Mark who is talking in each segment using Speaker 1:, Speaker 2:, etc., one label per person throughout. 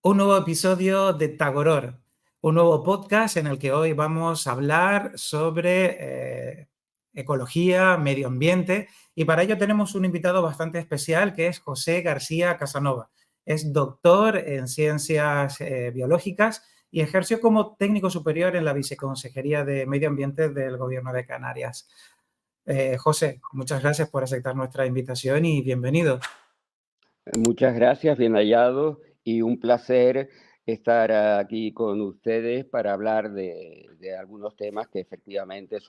Speaker 1: un nuevo episodio de Tagoror, un nuevo podcast en el que hoy vamos a hablar sobre ecología, medio ambiente, y para ello tenemos un invitado bastante especial que es José García Casanova. Es doctor en ciencias biológicas y ejerció como técnico superior en la Viceconsejería de Medio Ambiente del Gobierno de Canarias. José, muchas gracias por aceptar nuestra invitación y bienvenido.
Speaker 2: Muchas gracias, bien hallado, y un placer estar aquí con ustedes para hablar de algunos temas que efectivamente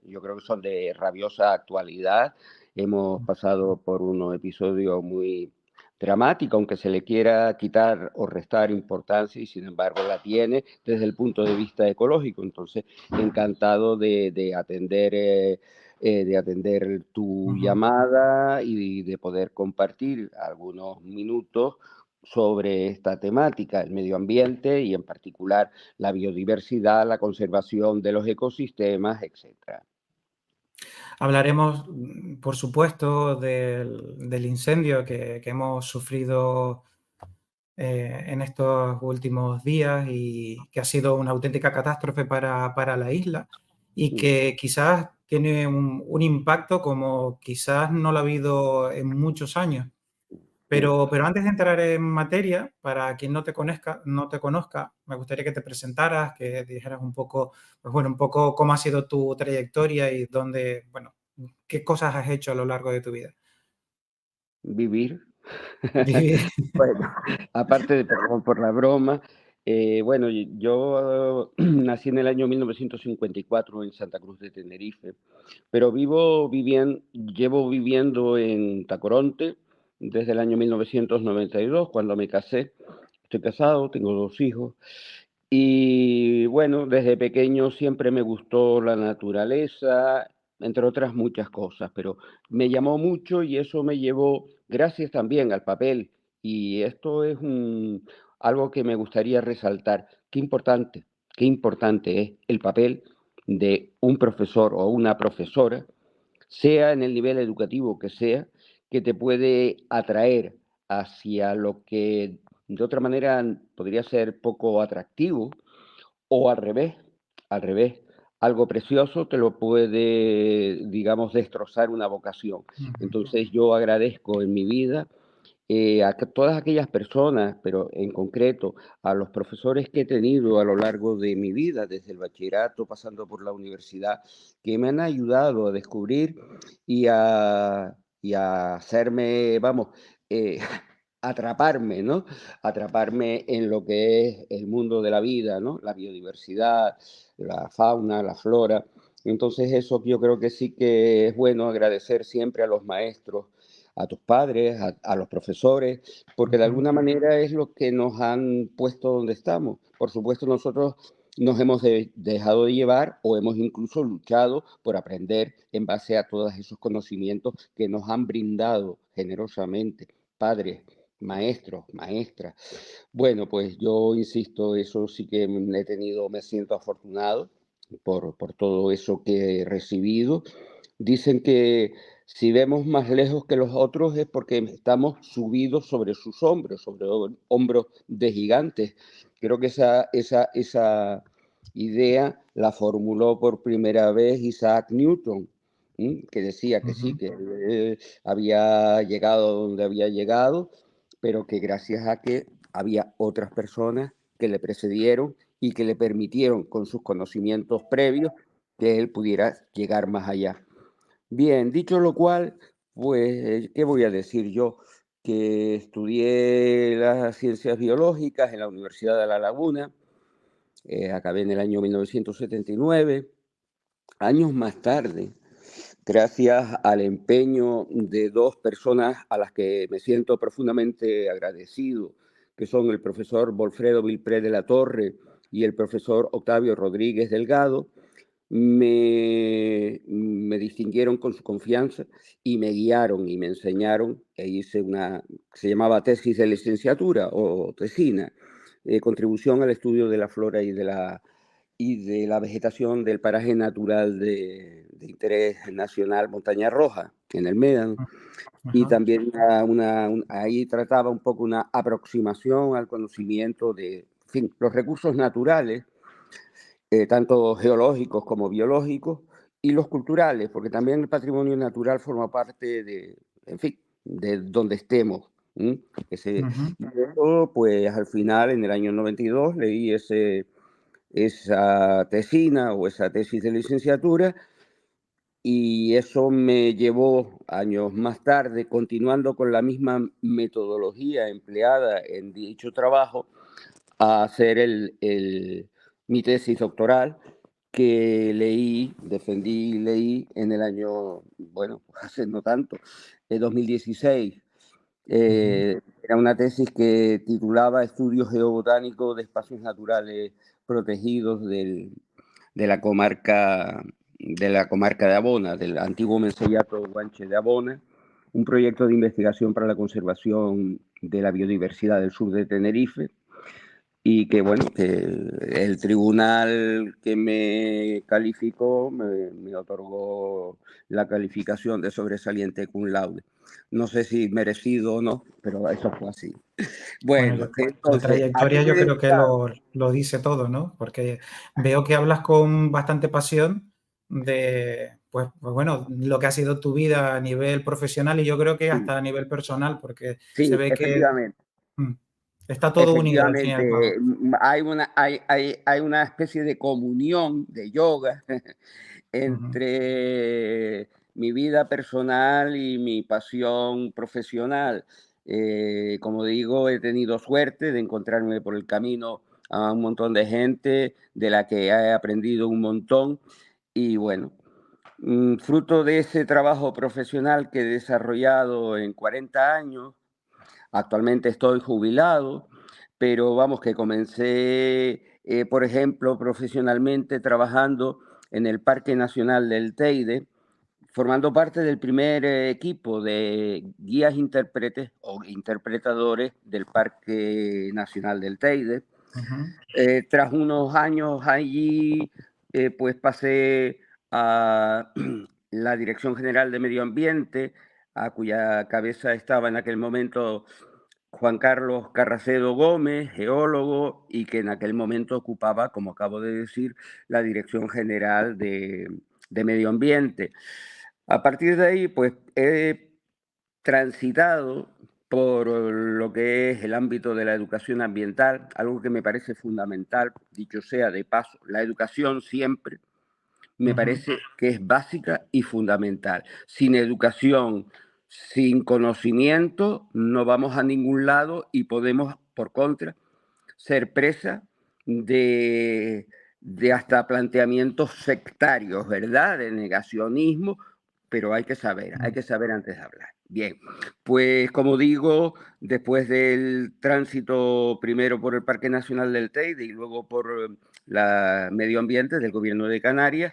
Speaker 2: yo creo que son de rabiosa actualidad. Hemos pasado por un episodio muy dramático, aunque se le quiera quitar o restar importancia, y sin embargo la tiene desde el punto de vista ecológico. Entonces, encantado de atender tu llamada y de poder compartir algunos minutos sobre esta temática, el medio ambiente y en particular la biodiversidad, la conservación de los ecosistemas, etcétera.
Speaker 1: Hablaremos, por supuesto, del incendio que hemos sufrido en estos últimos días y que ha sido una auténtica catástrofe para la isla y
Speaker 2: Mm.
Speaker 1: que quizás tiene un impacto como quizás no lo ha habido en muchos años.
Speaker 2: Mm.
Speaker 1: Pero antes de entrar en materia, para quien no te conozca, me gustaría que te presentaras, que dijeras un poco, pues bueno, un poco cómo ha sido tu trayectoria y dónde, bueno, qué cosas has hecho a lo largo de tu vida.
Speaker 2: Vivir. Bueno, aparte de, perdón por la broma, bueno, yo nací en el año 1954 en Santa Cruz de Tenerife, pero llevo viviendo en Tacoronte desde el año 1992, cuando me casé. Estoy casado, tengo 2 hijos. Y bueno, desde pequeño siempre me gustó la naturaleza, entre otras muchas cosas, pero me llamó mucho y eso me llevó, gracias también al papel. Y esto es algo que me gustaría resaltar. Qué importante es el papel de un profesor o una profesora, sea en el nivel educativo que te puede atraer hacia lo que de otra manera podría ser poco atractivo, o al revés, algo precioso te lo puede, digamos, destrozar una vocación.
Speaker 1: Ujú.
Speaker 2: Entonces yo agradezco en mi vida todas aquellas personas, pero en concreto a los profesores que he tenido a lo largo de mi vida, desde el bachillerato, pasando por la universidad, que me han ayudado a descubrir y a hacerme, vamos, eh, atraparme, ¿no? Atraparme en lo que es el mundo de la vida, ¿no? La biodiversidad, la fauna, la flora. Entonces eso yo creo que sí que es bueno agradecer siempre a los maestros, a tus padres, a los profesores, porque de
Speaker 1: Ujú.
Speaker 2: alguna manera es lo que nos han puesto donde estamos. Por supuesto, nosotros nos hemos dejado de llevar o hemos incluso luchado por aprender en base a todos esos conocimientos que nos han brindado generosamente padres, maestros, maestras. Bueno, pues yo insisto, eso sí que me siento afortunado por todo eso que he recibido. Dicen que si vemos más lejos que los otros es porque estamos subidos sobre sus hombros, sobre hombros de gigantes. Creo que esa idea la formuló por primera vez Isaac Newton, que decía que sí,
Speaker 1: Ujú.
Speaker 2: que había llegado donde había llegado, pero que gracias a que había otras personas que le precedieron y que le permitieron con sus conocimientos previos que él pudiera llegar más allá. Bien, dicho lo cual, pues, ¿qué voy a decir yo? Que estudié las ciencias biológicas en la Universidad de La Laguna, acabé en el año 1979. Años más tarde, gracias al empeño de 2 personas a las que me siento profundamente agradecido, que son el profesor Bolfredo Vilpré de la Torre y el profesor Octavio Rodríguez Delgado, me distinguieron con su confianza y me guiaron y me enseñaron, e hice una que se llamaba tesis de licenciatura o tesina, contribución al estudio de la flora y de la vegetación del paraje natural de interés nacional Montaña Roja, en el Médano. Y
Speaker 1: Ajá.
Speaker 2: también ahí trataba un poco una aproximación al conocimiento de, en fin, los recursos naturales, tanto geológicos como biológicos, y los culturales, porque también el patrimonio natural forma parte de, en fin, de donde estemos. ¿M?
Speaker 1: Ujú.
Speaker 2: Y eso, pues al final, en el año 92, leí esa tesina o esa tesis de licenciatura, y eso me llevó años más tarde, continuando con la misma metodología empleada en dicho trabajo, a hacer mi tesis doctoral, que defendí y leí en el año, bueno, hace no tanto, 2016.
Speaker 1: Ujú.
Speaker 2: Era una tesis que titulaba Estudios geobotánicos de espacios naturales protegidos de la comarca de Abona, del antiguo menceyato Guanche de Abona, un proyecto de investigación para la conservación de la biodiversidad del sur de Tenerife, y que, bueno, que el tribunal que me calificó me otorgó la calificación de sobresaliente cum laude. No sé si merecido o no, pero eso fue así.
Speaker 1: Bueno,
Speaker 2: Bueno,
Speaker 1: tu
Speaker 2: entonces, ¿a qué
Speaker 1: trayectoria
Speaker 2: me
Speaker 1: yo creo que
Speaker 2: dedicaba?
Speaker 1: lo dice todo, ¿no? Porque veo que hablas con bastante pasión de, pues bueno, lo que ha sido tu vida a nivel profesional y yo creo que
Speaker 2: Sí,
Speaker 1: hasta a nivel personal, porque se
Speaker 2: sí,
Speaker 1: ve que
Speaker 2: efectivamente.
Speaker 1: mm, está todo unido al fin y al
Speaker 2: Efectivamente,
Speaker 1: cabo.
Speaker 2: hay una especie de comunión de yoga
Speaker 1: Ujú.
Speaker 2: entre mi vida personal y mi pasión profesional. Como digo, he tenido suerte de encontrarme por el camino a un montón de gente de la que he aprendido un montón, y bueno, fruto de ese trabajo profesional que he desarrollado en 40 años. Actualmente estoy jubilado, pero vamos, que comencé, por ejemplo, profesionalmente trabajando en el Parque Nacional del Teide, formando parte del primer equipo de guías intérpretes o interpretadores del Parque Nacional del Teide.
Speaker 1: Ujú.
Speaker 2: Tras unos años allí, pues pasé a la Dirección General de Medio Ambiente, a cuya cabeza estaba en aquel momento Juan Carlos Carracedo Gómez, geólogo, y que en aquel momento ocupaba, como acabo de decir, la Dirección General de Medio Ambiente. A partir de ahí, pues he transitado por lo que es el ámbito de la educación ambiental, algo que me parece fundamental, dicho sea de paso, la educación siempre me
Speaker 1: Ujú.
Speaker 2: parece que es básica y fundamental. Sin educación, sin conocimiento, no vamos a ningún lado y podemos, por contra, ser presa de, de hasta planteamientos sectarios, ¿verdad? De negacionismo, pero hay
Speaker 1: Mm.
Speaker 2: que saber antes de hablar. Bien, pues como digo, después del tránsito primero por el Parque Nacional del Teide y luego por la Medio Ambiente del Gobierno de Canarias,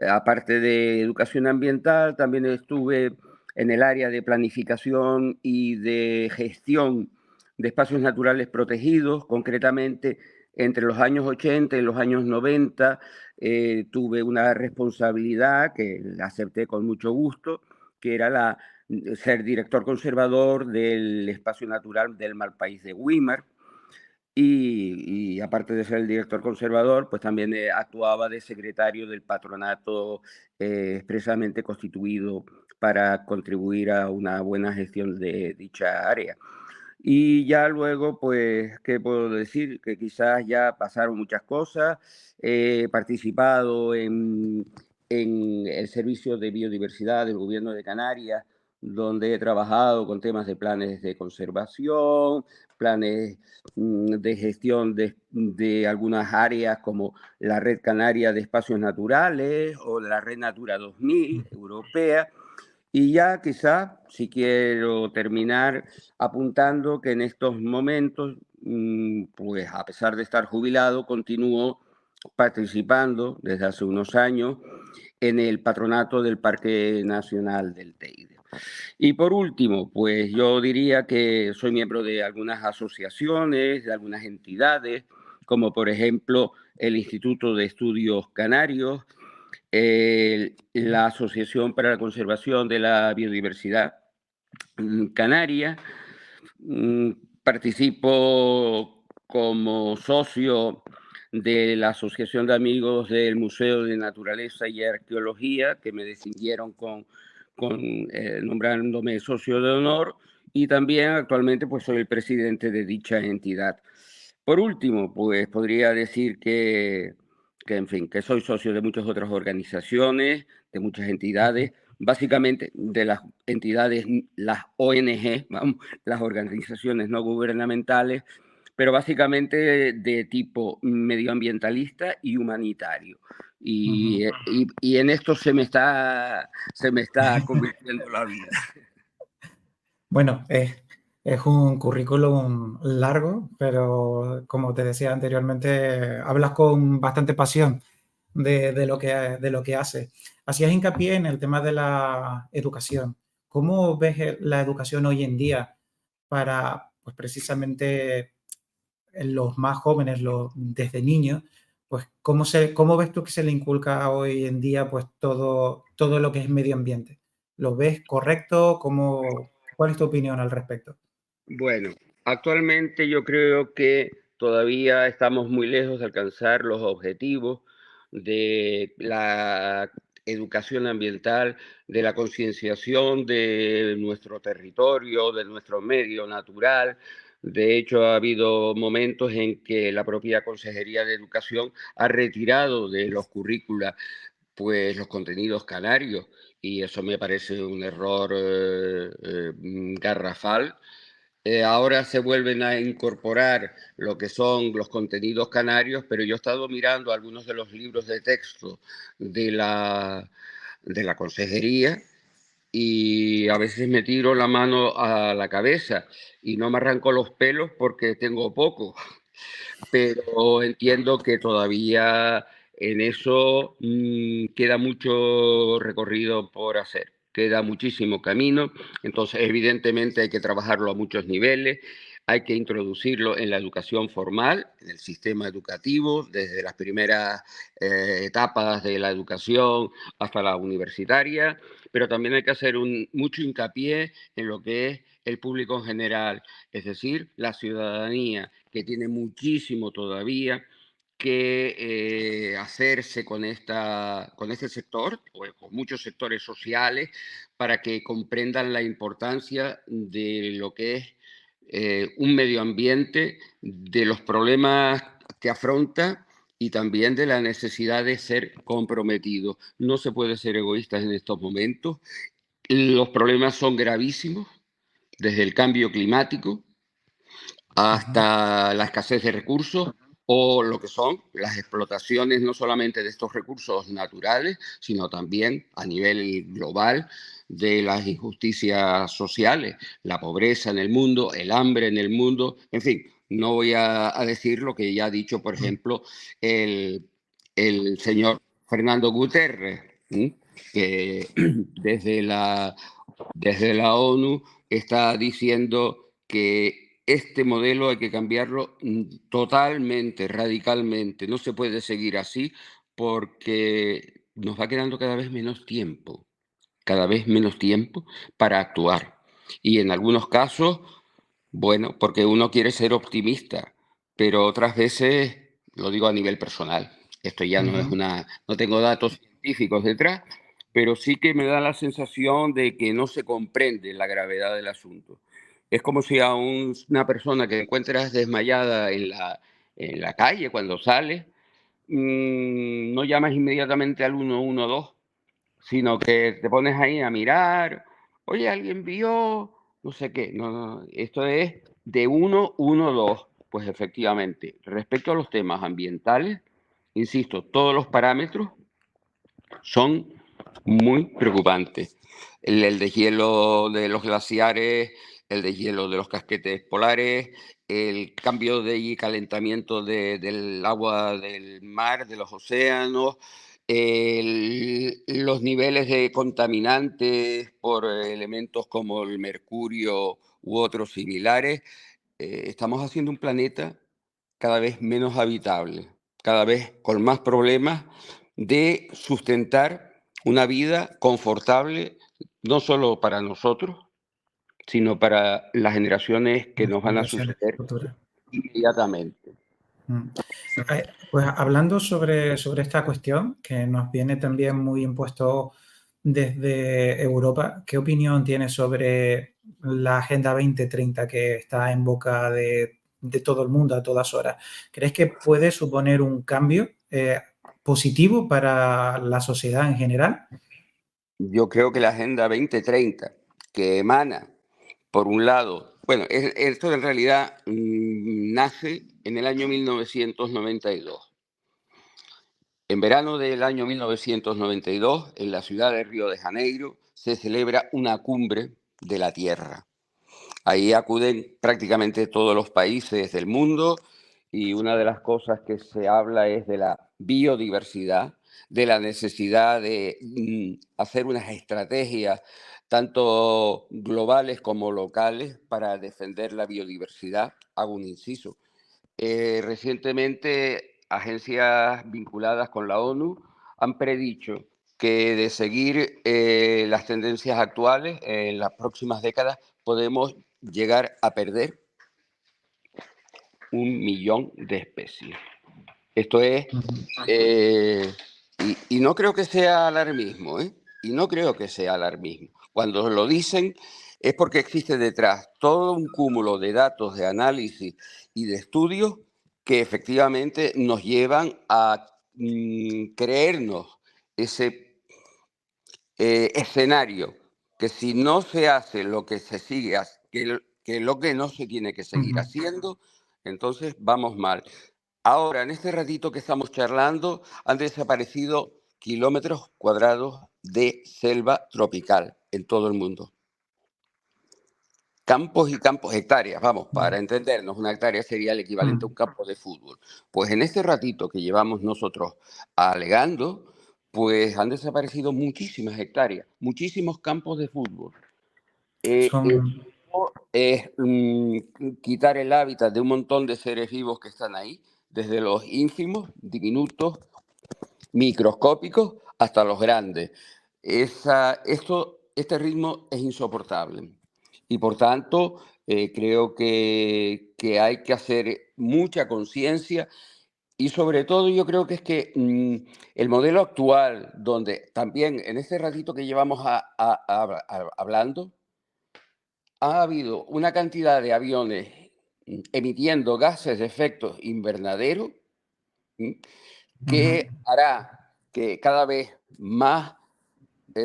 Speaker 2: aparte de educación ambiental, también estuve en el área de planificación y de gestión de espacios naturales protegidos. Concretamente, entre los años 80 y los años 90, tuve una responsabilidad que la acepté con mucho gusto, que era ser director conservador del espacio natural del Malpaís de Güímar. Y aparte de ser el director conservador, pues también actuaba de secretario del patronato, expresamente constituido para contribuir a una buena gestión de dicha área. Y ya luego, pues, ¿qué puedo decir? Que quizás ya pasaron muchas cosas. He participado en el Servicio de Biodiversidad del Gobierno de Canarias, donde he trabajado con temas de planes de conservación, planes de gestión de algunas áreas como la Red Canaria de Espacios Naturales o la Red Natura 2000 europea. Y ya quizá, si quiero terminar apuntando que en estos momentos, pues a pesar de estar jubilado, continúo participando desde hace unos años en el patronato del Parque Nacional del Teide. Y por último, pues yo diría que soy miembro de algunas asociaciones, de algunas entidades, como por ejemplo el Instituto de Estudios Canarios, la Asociación para la Conservación de la Biodiversidad Canaria. Mm, Participo como socio de la Asociación de Amigos del Museo de Naturaleza y Arqueología, que me distinguieron nombrándome socio de honor, y también actualmente pues soy el presidente de dicha entidad. Por último, pues podría decir en fin, que soy socio de muchas otras organizaciones, de muchas entidades, básicamente de las entidades, las ONG, vamos, las organizaciones no gubernamentales, pero básicamente de tipo medioambientalista y humanitario. Y en esto se me está convirtiendo la vida.
Speaker 1: Bueno, es un currículum largo, pero como te decía anteriormente, hablas con bastante pasión de lo que haces. Hacías hincapié en el tema de la educación. ¿Cómo ves la educación hoy en día para, pues precisamente, los más jóvenes, desde niños, pues cómo ves tú que se le inculca hoy en día pues todo lo que es medio ambiente? ¿Lo ves correcto? ¿Cuál es tu opinión al respecto?
Speaker 2: Bueno, actualmente yo creo que todavía estamos muy lejos de alcanzar los objetivos de la educación ambiental, de la concienciación de nuestro territorio, de nuestro medio natural. De hecho, ha habido momentos en que la propia Consejería de Educación ha retirado de los currícula pues los contenidos canarios, y eso me parece un error garrafal. Ahora se vuelven a incorporar lo que son los contenidos canarios, pero yo he estado mirando algunos de los libros de texto de de la consejería, y a veces me tiro la mano a la cabeza y no me arranco los pelos porque tengo poco, pero entiendo que todavía en eso queda mucho recorrido por hacer, queda muchísimo camino. Entonces evidentemente hay que trabajarlo a muchos niveles, hay que introducirlo en la educación formal, en el sistema educativo, desde las primeras etapas de la educación hasta la universitaria, pero también hay que hacer mucho hincapié en lo que es el público en general, es decir, la ciudadanía, que tiene muchísimo todavía que hacerse con este sector, o con muchos sectores sociales, para que comprendan la importancia de lo que es un medio ambiente, de los problemas que afronta y también de la necesidad de ser comprometido. No se puede ser egoísta en estos momentos. Los problemas son gravísimos, desde el cambio climático
Speaker 1: Ujú,
Speaker 2: hasta la escasez de recursos o lo que son las explotaciones no solamente de estos recursos naturales, sino también a nivel global de las injusticias sociales, la pobreza en el mundo, el hambre en el mundo, en fin, no voy a decir lo que ya ha dicho, por
Speaker 1: mm,
Speaker 2: ejemplo, el, el señor Fernando Guterres, que desde la ONU está diciendo que este modelo hay que cambiarlo totalmente, radicalmente. No se puede seguir así porque nos va quedando cada vez menos tiempo para actuar. Y en algunos casos, bueno, porque uno quiere ser optimista, pero otras veces, lo digo a nivel personal, esto ya no es
Speaker 1: ujú.
Speaker 2: no tengo datos científicos detrás, pero sí que me da la sensación de que no se comprende la gravedad del asunto. Es como si a una persona que encuentras desmayada en en la calle cuando sale, no llamas inmediatamente al 112, sino que te pones ahí a mirar, oye, ¿alguien vio? No sé qué. No, no, esto es de 112. Pues efectivamente, respecto a los temas ambientales, insisto, todos los parámetros son muy preocupantes. El deshielo de los glaciares, el deshielo de los casquetes polares, el cambio de calentamiento del agua del mar, de los océanos, los niveles de contaminantes por elementos como el mercurio u otros similares. Estamos haciendo un planeta cada vez menos habitable. cada vez con más problemas de sustentar una vida confortable, no solo para nosotros, sino para las generaciones que
Speaker 1: Las
Speaker 2: nos van a
Speaker 1: generaciones
Speaker 2: suceder
Speaker 1: futuras.
Speaker 2: inmediatamente.
Speaker 1: Mm. Pues hablando sobre esta cuestión, que nos viene también muy impuesto desde Europa, ¿qué opinión tienes sobre la Agenda 2030 que está en boca de todo el mundo a todas horas? ¿Crees que puede suponer un cambio positivo para la sociedad en general?
Speaker 2: Yo creo que la Agenda 2030, que emana, por un lado, bueno, esto en realidad nace en el año 1992. En verano del año 1992, en la ciudad de Río de Janeiro, se celebra una cumbre de la Tierra. Ahí acuden prácticamente todos los países del mundo y una de las cosas que se habla es de la biodiversidad, de la necesidad de hacer unas estrategias tanto globales como locales para defender la biodiversidad. Hago un inciso. Recientemente, agencias vinculadas con la ONU han predicho que de seguir las tendencias actuales, en las próximas décadas podemos llegar a perder 1 millón de especies. Esto es,
Speaker 1: Ujú.
Speaker 2: eh, y no creo que sea alarmismo, ¿eh? Y no creo que sea alarmismo. Cuando lo dicen es porque existe detrás todo un cúmulo de datos, de análisis y de estudios que efectivamente nos llevan a creernos ese escenario, que si no se hace lo que se sigue, que lo que no se tiene que seguir
Speaker 1: Ujú.
Speaker 2: haciendo, entonces vamos mal. Ahora, en este ratito que estamos charlando, han desaparecido kilómetros cuadrados de selva tropical en todo el mundo. Campos y campos, hectáreas, vamos, para entendernos, una hectárea sería el equivalente a un
Speaker 1: Mm.
Speaker 2: campo de fútbol. Pues en este ratito que llevamos nosotros alegando, pues han desaparecido muchísimas hectáreas, muchísimos campos de fútbol.
Speaker 1: Son,
Speaker 2: Esto es quitar el hábitat de un montón de seres vivos que están ahí, desde los ínfimos, diminutos, microscópicos, hasta los grandes. Este ritmo es insoportable y por tanto creo que hay que hacer mucha conciencia y sobre todo yo creo que es que el modelo actual, donde también en este ratito que llevamos hablando, ha habido una cantidad de aviones emitiendo gases de efecto invernadero ¿m?
Speaker 1: ujú.
Speaker 2: Que hará que cada vez más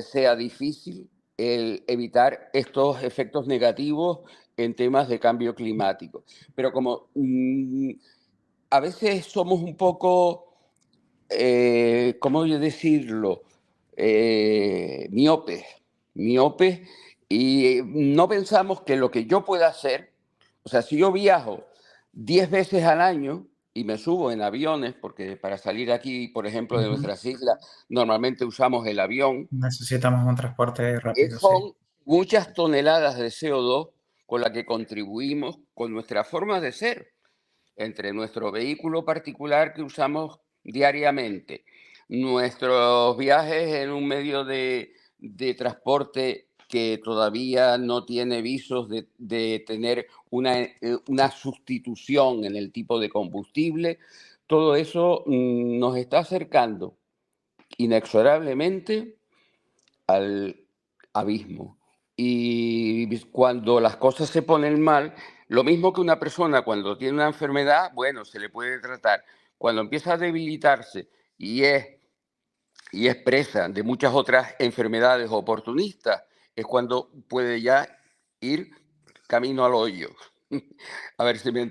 Speaker 2: sea difícil el evitar estos efectos negativos en temas de cambio climático. Pero como a veces somos un poco, ¿cómo decirlo? Miopes, miopes, y no pensamos que lo que yo pueda hacer, o sea, si yo viajo 10 veces al año y me subo en aviones, porque para salir aquí, por ejemplo, de
Speaker 1: Ujú.
Speaker 2: nuestras islas, normalmente usamos el avión,
Speaker 1: Necesitamos un transporte rápido, sí.
Speaker 2: son muchas toneladas de CO2 con la que contribuimos con nuestra forma de ser entre nuestro vehículo particular que usamos diariamente, nuestros viajes en un medio de transporte que todavía no tiene visos de tener una sustitución en el tipo de combustible, todo eso nos está acercando inexorablemente al abismo. Y cuando las cosas se ponen mal, lo mismo que una persona cuando tiene una enfermedad, bueno, se le puede tratar. Cuando empieza a debilitarse y es presa de muchas otras enfermedades oportunistas, es cuando puede ya ir camino al hoyo. A ver si
Speaker 1: Sí,
Speaker 2: me
Speaker 1: sí,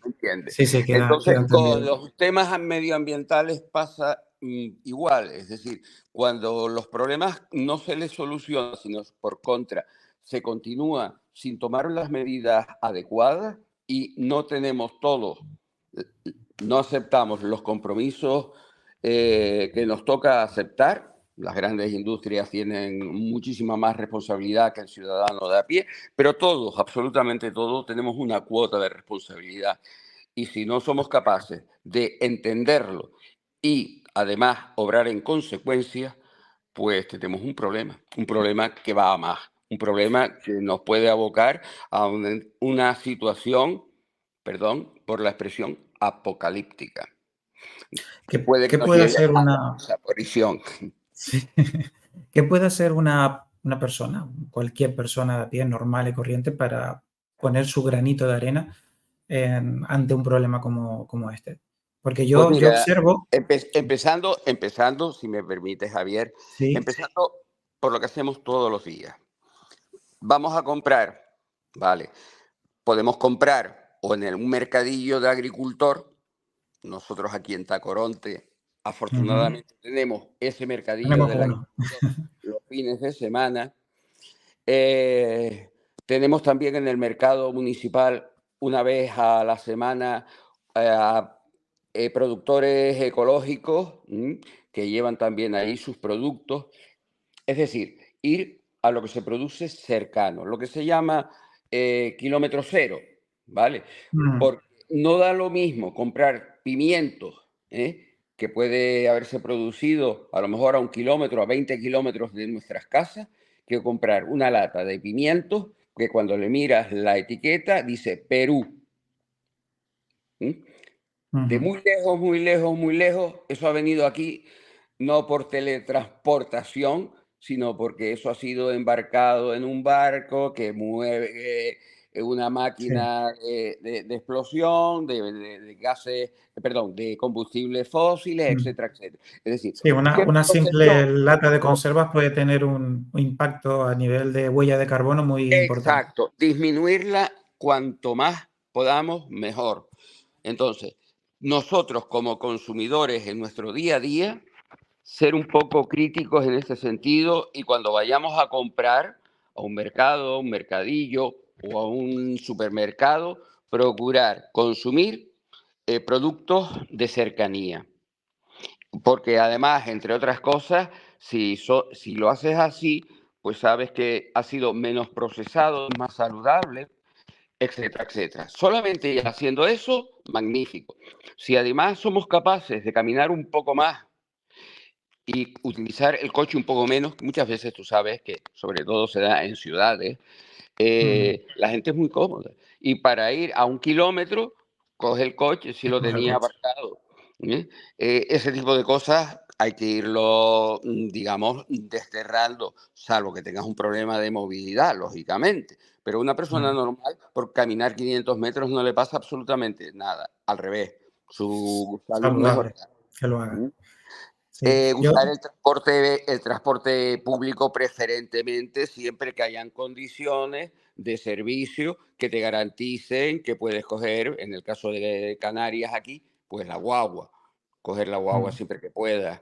Speaker 2: entiende.
Speaker 1: sí, sí,
Speaker 2: Entonces,
Speaker 1: queda
Speaker 2: con
Speaker 1: entendido.
Speaker 2: los temas medioambientales pasa igual, es decir, cuando los problemas no se les solucionan, sino por contra, se continúa sin tomar las medidas adecuadas y no tenemos todos, no aceptamos los compromisos que nos toca aceptar. Las grandes industrias tienen muchísima más responsabilidad que el ciudadano de a pie, pero todos, absolutamente todos, tenemos una cuota de responsabilidad. Y si no somos capaces de entenderlo y además obrar en consecuencia, pues tenemos un problema que va a más, un problema que nos puede abocar a una situación, perdón por la expresión, apocalíptica, que puede que
Speaker 1: ¿Qué
Speaker 2: nos
Speaker 1: puede
Speaker 2: lleve
Speaker 1: hacer
Speaker 2: a la
Speaker 1: una,
Speaker 2: desaparición.
Speaker 1: sí, qué puede hacer una persona, cualquier persona a pie normal y corriente, para poner su granito de arena ante un problema como este? Porque
Speaker 2: Pues
Speaker 1: yo
Speaker 2: mira,
Speaker 1: observo,
Speaker 2: empezando, si me permite, Javier,
Speaker 1: sí,
Speaker 2: empezando por lo que hacemos todos los días. Vamos a comprar, vale, podemos comprar o en un mercadillo de agricultor. Nosotros aquí en Tacoronte,
Speaker 1: ujú,
Speaker 2: afortunadamente, tenemos ese mercadillo
Speaker 1: tenemos
Speaker 2: del
Speaker 1: uno.
Speaker 2: agricultor los fines de semana. Eh, Tenemos también en el mercado municipal, una vez a la semana, eh, productores ecológicos, que llevan también ahí sus productos. Es decir, ir a lo que se produce cercano, lo que se llama kilómetro cero, ¿vale?
Speaker 1: Mm,
Speaker 2: Porque no da lo mismo comprar pimientos, que puede haberse producido a lo mejor a 1 kilómetro, a 20 kilómetros de nuestras casas, que comprar una lata de pimientos que cuando le miras la etiqueta dice Perú. ¿M? De
Speaker 1: ujú,
Speaker 2: muy lejos, muy lejos, muy lejos, eso ha venido aquí no por teletransportación, sino porque eso ha sido embarcado en un barco que mueve una
Speaker 1: sí,
Speaker 2: máquina de explosión, de gases, perdón, de combustibles fósiles,
Speaker 1: mm.
Speaker 2: etcétera, etcétera. Es decir,
Speaker 1: Sí,
Speaker 2: ¿qué
Speaker 1: una
Speaker 2: proceso?
Speaker 1: simple lata de conservas puede tener un impacto a nivel de huella de carbono muy importante.
Speaker 2: Exacto, disminuirla cuanto más podamos, mejor. Entonces, nosotros como consumidores en nuestro día a día, ser un poco críticos en este sentido y cuando vayamos a comprar a un mercado, a un mercadillo o a un supermercado, procurar consumir productos de cercanía. Porque además, entre otras cosas, si lo haces así, pues sabes que ha sido menos procesado, más saludable, etcétera, etcétera. Solamente haciendo eso, magnífico. Si además somos capaces de caminar un poco más y utilizar el coche un poco menos, muchas veces tú sabes que sobre todo se da en ciudades,
Speaker 1: Mm,
Speaker 2: la gente es muy cómoda. Y para ir a 1 kilómetro, coge el coche si lo
Speaker 1: coge el
Speaker 2: tenía
Speaker 1: coche.
Speaker 2: aparcado. ¿Eh? Ese tipo de cosas hay que irlo, digamos, desterrando, salvo que tengas un problema de movilidad, lógicamente. Pero a una persona
Speaker 1: Mm,
Speaker 2: normal, por caminar 500 metros no le pasa absolutamente nada. Al revés, su salud mejora.
Speaker 1: saludable que lo haga. Sí, yo,
Speaker 2: Usar el transporte público preferentemente siempre que hayan condiciones de servicio que te garanticen que puedes coger, en el caso de Canarias aquí, pues la guagua, coger la guagua
Speaker 1: mm,
Speaker 2: siempre que puedas.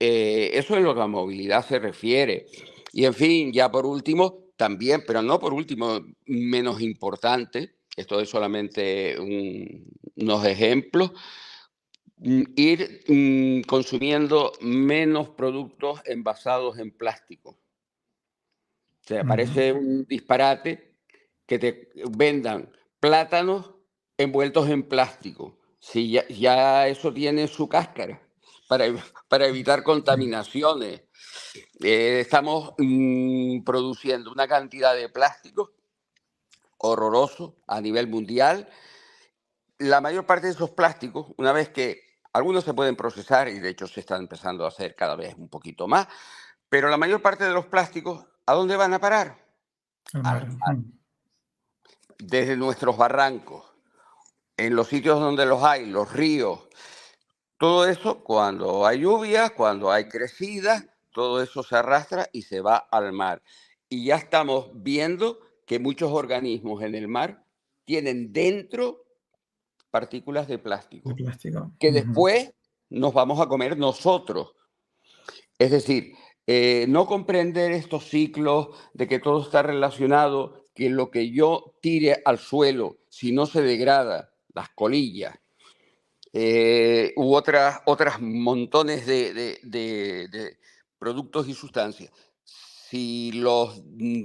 Speaker 2: Eso es lo que a movilidad se refiere. Y en fin, ya por último, también, pero no por último, menos importante, esto es solamente unos ejemplos, ir consumiendo menos productos envasados en plástico. O sea,
Speaker 1: ujú,
Speaker 2: parece un disparate que te vendan plátanos envueltos en plástico. Si ya eso tiene su cáscara para, para evitar
Speaker 1: sí,
Speaker 2: contaminaciones. Estamos produciendo una cantidad de plástico horroroso a nivel mundial. La mayor parte de esos plásticos, una vez que algunos se pueden procesar, y de hecho se están empezando a hacer cada vez un poquito más, pero la mayor parte de los plásticos, ¿a dónde van a parar?
Speaker 1: el mar.
Speaker 2: Al mar, desde nuestros barrancos, en los sitios donde los hay, los ríos, todo eso, cuando hay lluvias, cuando hay crecidas, todo eso se arrastra y se va al mar. Y ya estamos viendo que muchos organismos en el mar tienen dentro partículas de
Speaker 1: De
Speaker 2: plástico
Speaker 1: plástico.
Speaker 2: que
Speaker 1: Ujú,
Speaker 2: después nos vamos a comer nosotros. Es decir, no comprender estos ciclos de que todo está relacionado, que lo que yo tire al suelo, si no se degrada, las colillas, u otras montones de productos y sustancias, si los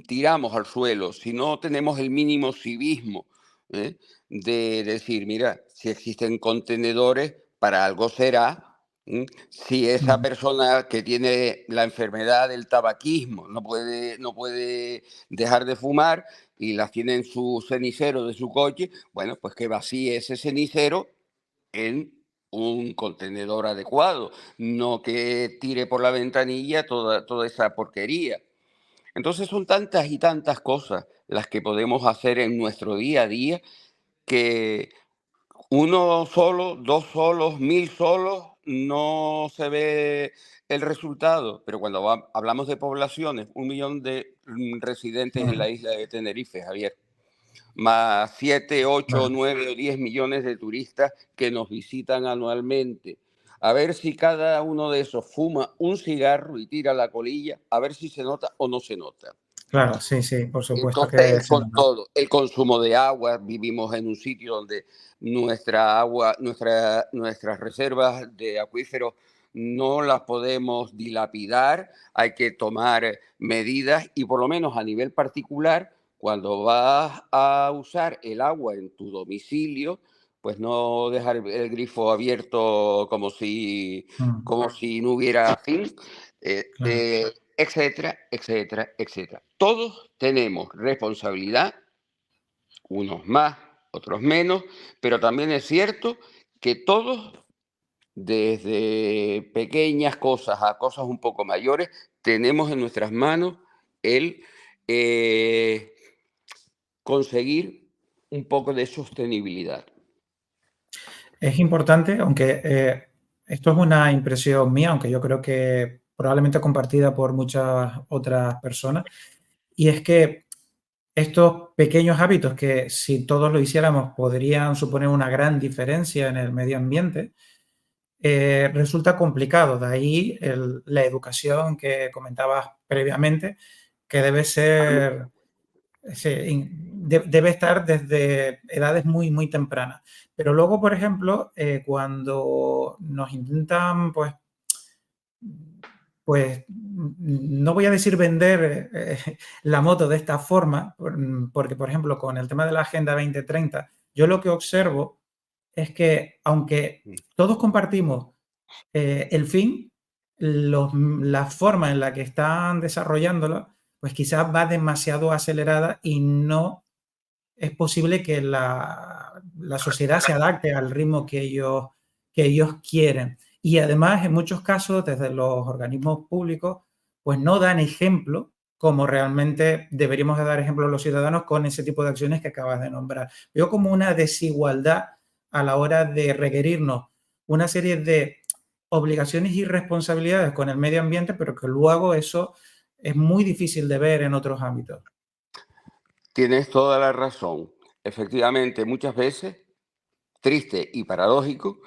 Speaker 2: tiramos al suelo, si no tenemos el mínimo civismo, ¿eh? de decir, mira, si existen contenedores, para algo será. Si esa
Speaker 1: mm,
Speaker 2: persona que tiene la enfermedad del tabaquismo no puede dejar de fumar y las tiene en su cenicero de su coche, bueno, pues que vacíe ese cenicero en un contenedor adecuado, no que tire por la ventanilla toda esa porquería. Entonces son tantas y tantas cosas las que podemos hacer en nuestro día a día que uno solo, dos solos, mil solos, no se ve el resultado. Pero cuando hablamos de poblaciones, 1 millón de residentes en
Speaker 1: mm,
Speaker 2: la isla de Tenerife, Javier, más 7, 8,
Speaker 1: claro.
Speaker 2: 9 o 10 millones de turistas que nos visitan anualmente. A ver si cada uno de esos fuma un cigarro y tira la colilla, a ver si se nota o no se nota.
Speaker 1: Claro, sí, sí, por supuesto que
Speaker 2: Entonces,
Speaker 1: se
Speaker 2: con
Speaker 1: nota.
Speaker 2: todo, el consumo de agua, vivimos en un sitio donde nuestra agua, nuestras reservas de acuíferos no las podemos dilapidar, hay que tomar medidas y por lo menos a nivel particular, cuando vas a usar el agua en tu domicilio, pues no dejar el grifo abierto
Speaker 1: Mm,
Speaker 2: como si no hubiera fin.
Speaker 1: claro.
Speaker 2: Etcétera, etcétera, etcétera. Todos tenemos responsabilidad, unos más, otros menos, pero también es cierto que todos, desde pequeñas cosas a cosas un poco mayores, tenemos en nuestras manos el eh, conseguir un poco de sostenibilidad.
Speaker 1: Es importante, aunque esto es una impresión mía, aunque yo creo que probablemente compartida por muchas otras personas, y es que estos pequeños hábitos que si todos lo hiciéramos podrían suponer una gran diferencia en el medio ambiente, resulta complicado. De ahí la educación que comentabas previamente, que debe
Speaker 2: Totalmente de
Speaker 1: ser,
Speaker 2: acuerdo.
Speaker 1: debe estar desde edades muy, muy tempranas. Pero luego, por ejemplo, cuando nos intentan, no voy a decir vender la moto de esta forma, porque, por ejemplo, con el tema de la Agenda 2030, yo lo que observo es que, aunque todos compartimos el fin, la forma en la que están desarrollándolo, pues quizás va demasiado acelerada y no es posible que la sociedad se adapte al ritmo que ellos quieren. Y además, en muchos casos, desde los organismos públicos, pues no dan ejemplo como realmente deberíamos de dar ejemplo a los ciudadanos con ese tipo de acciones que acabas de nombrar. Veo como una desigualdad a la hora de requerirnos una serie de obligaciones y responsabilidades con el medio ambiente, pero que luego eso es muy difícil de ver en otros ámbitos.
Speaker 2: Tienes toda la razón. Efectivamente, muchas veces, triste y paradójico,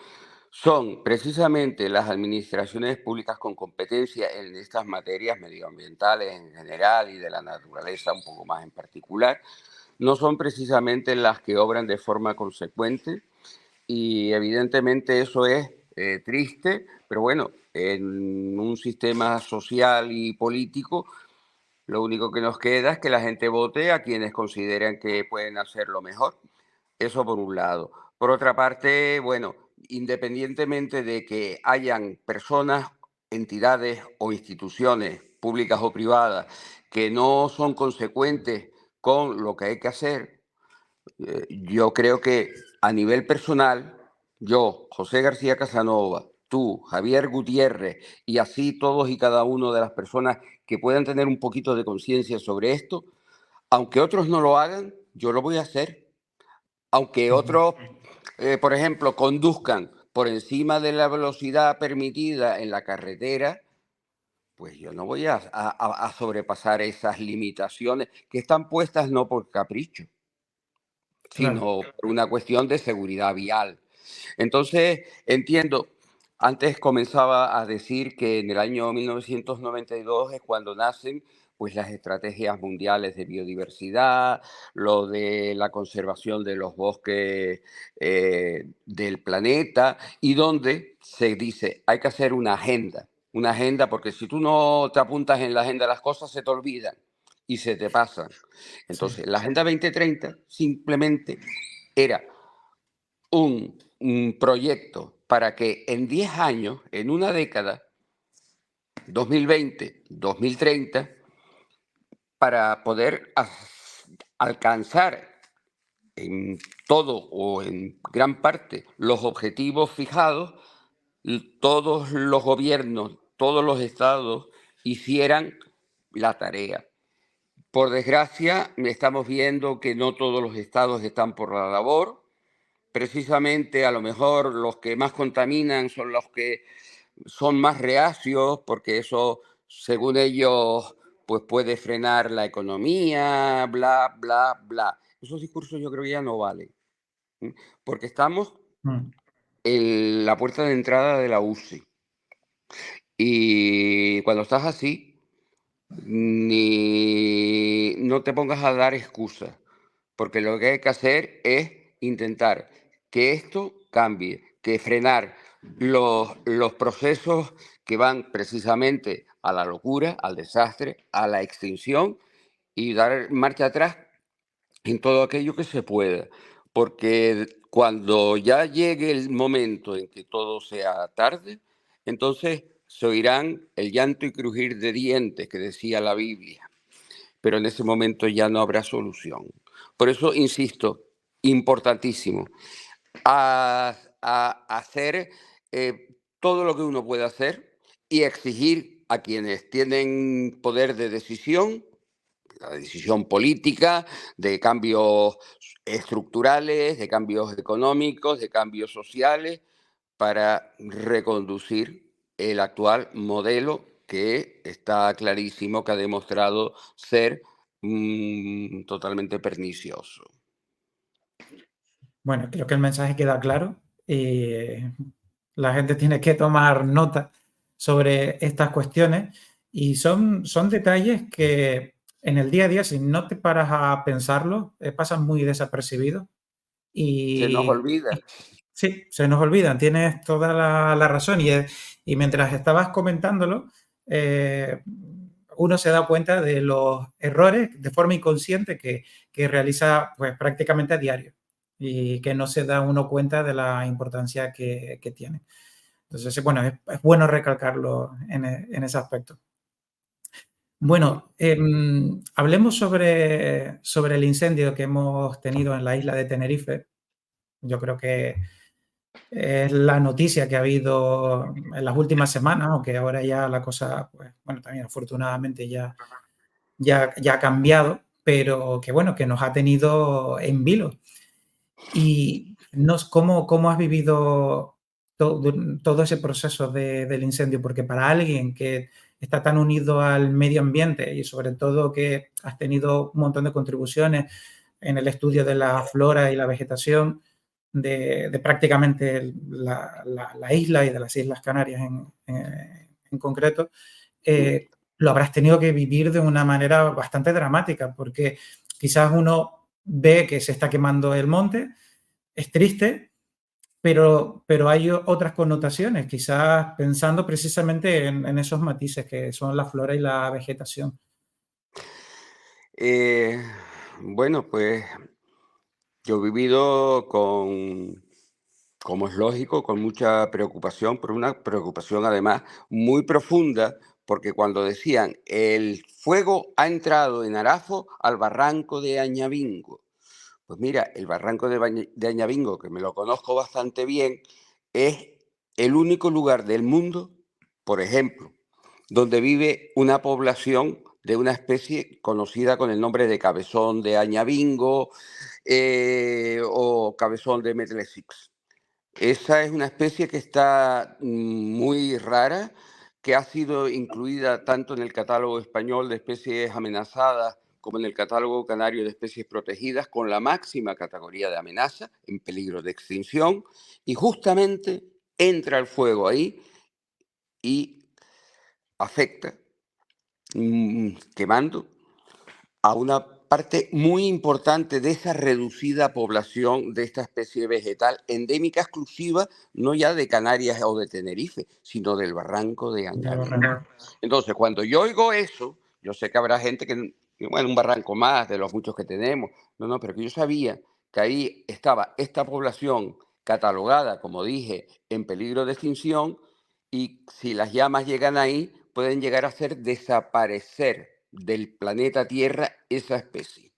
Speaker 2: son precisamente las administraciones públicas con competencia en estas materias medioambientales en general y de la naturaleza un poco más en particular, no son precisamente las que obran de forma consecuente y evidentemente eso es triste, pero bueno, en un sistema social y político lo único que nos queda es que la gente vote a quienes consideran que pueden hacerlo mejor. Eso por un lado. Por otra parte, bueno, independientemente de que hayan personas, entidades o instituciones públicas o privadas que no son consecuentes con lo que hay que hacer, yo creo que a nivel personal, yo, José García Casanova, tú, Javier Gutiérrez y así todos y cada uno de las personas que puedan tener un poquito de conciencia sobre esto, aunque otros no lo hagan, yo lo voy a hacer. Aunque
Speaker 1: Ujú.
Speaker 2: otros, por ejemplo, conduzcan por encima de la velocidad permitida en la carretera, pues yo no voy a sobrepasar esas limitaciones que están puestas no por capricho,
Speaker 1: Claro.
Speaker 2: sino por una cuestión de seguridad vial. Entonces, entiendo, antes comenzaba a decir que en el año 1992 es cuando nacen pues las estrategias mundiales de biodiversidad, lo de la conservación de los bosques del planeta y donde se dice hay que hacer una agenda porque si tú no te apuntas en la agenda las cosas se te olvidan y se te pasan.
Speaker 1: Sí.
Speaker 2: Entonces, la Agenda 2030 simplemente era un proyecto para que en 10 años, en una década, 2020, 2030, para poder alcanzar en todo o en gran parte los objetivos fijados, todos los gobiernos, todos los estados hicieran la tarea. Por desgracia, estamos viendo que no todos los estados están por la labor. Precisamente, a lo mejor los que más contaminan son los que son más reacios, porque eso, según ellos, pues puede frenar la economía, bla, bla, bla. Esos discursos yo creo que ya no valen, ¿m? Porque estamos
Speaker 1: Mm,
Speaker 2: en la puerta de entrada de la UCI. Y cuando estás así, ni no te pongas a dar excusas, porque lo que hay que hacer es intentar que esto cambie, que frenar los procesos que van precisamente a la locura, al desastre, a la extinción y dar marcha atrás en todo aquello que se pueda. Porque cuando ya llegue el momento en que todo sea tarde, entonces se oirán el llanto y crujir de dientes que decía la Biblia, pero en ese momento ya no habrá solución. Por eso, insisto, importantísimo, a hacer todo lo que uno puede hacer y exigir a quienes tienen poder de decisión, la decisión política, de cambios estructurales, de cambios económicos, de cambios sociales, para reconducir el actual modelo que está clarísimo que ha demostrado ser totalmente pernicioso.
Speaker 1: Bueno, creo que el mensaje queda claro y la gente tiene que tomar nota sobre estas cuestiones y son detalles que en el día a día, si no te paras a pensarlo, pasan muy desapercibidos
Speaker 2: Se nos
Speaker 1: y
Speaker 2: olvida.
Speaker 1: sí, se nos olvidan, tienes toda la razón y mientras estabas comentándolo, eh, uno se da cuenta de los errores de forma inconsciente que realiza pues, prácticamente a diario y que no se da uno cuenta de la importancia que tiene. Entonces, bueno, es bueno recalcarlo en ese aspecto. Bueno, hablemos sobre el incendio que hemos tenido en la isla de Tenerife. Yo creo que es la noticia que ha habido en las últimas semanas, aunque ahora ya la cosa, pues, bueno, también afortunadamente ya ha cambiado, pero que bueno, que nos ha tenido en vilo. Y ¿cómo has vivido todo ese proceso del incendio? Porque para alguien que está tan unido al medio ambiente y sobre todo que has tenido un montón de contribuciones en el estudio de la flora y la vegetación de prácticamente la isla y de las Islas Canarias en concreto, lo habrás tenido que vivir de una manera bastante dramática, porque quizás uno ve que se está quemando el monte, es triste, pero hay otras connotaciones, quizás pensando precisamente en esos matices que son la flora y la vegetación.
Speaker 2: Eh, bueno, pues yo he vivido como es lógico, con mucha preocupación, pero una preocupación además muy profunda, porque cuando decían el fuego ha entrado en Arafo al barranco de Añabingo. Pues mira, el barranco de Añabingo, que me lo conozco bastante bien, es el único lugar del mundo, por ejemplo, donde vive una población de una especie conocida con el nombre de cabezón de Añabingo o cabezón de Metlesix. Esa es una especie que está muy rara, que ha sido incluida tanto en el catálogo español de especies amenazadas como en el catálogo canario de especies protegidas, con la máxima categoría de amenaza, en peligro de extinción, y justamente entra el fuego ahí y afecta, quemando a una parte muy importante de esa reducida población de esta especie vegetal endémica exclusiva, no ya de Canarias o de Tenerife, sino del barranco de
Speaker 1: De
Speaker 2: Añabingo.
Speaker 1: barranco.
Speaker 2: Entonces, cuando yo oigo eso, yo sé que habrá gente que, bueno, un barranco más de los muchos que tenemos, no, pero que yo sabía que ahí estaba esta población catalogada, como dije, en peligro de extinción, y si las llamas llegan ahí, pueden llegar a hacer desaparecer del planeta Tierra esa especie.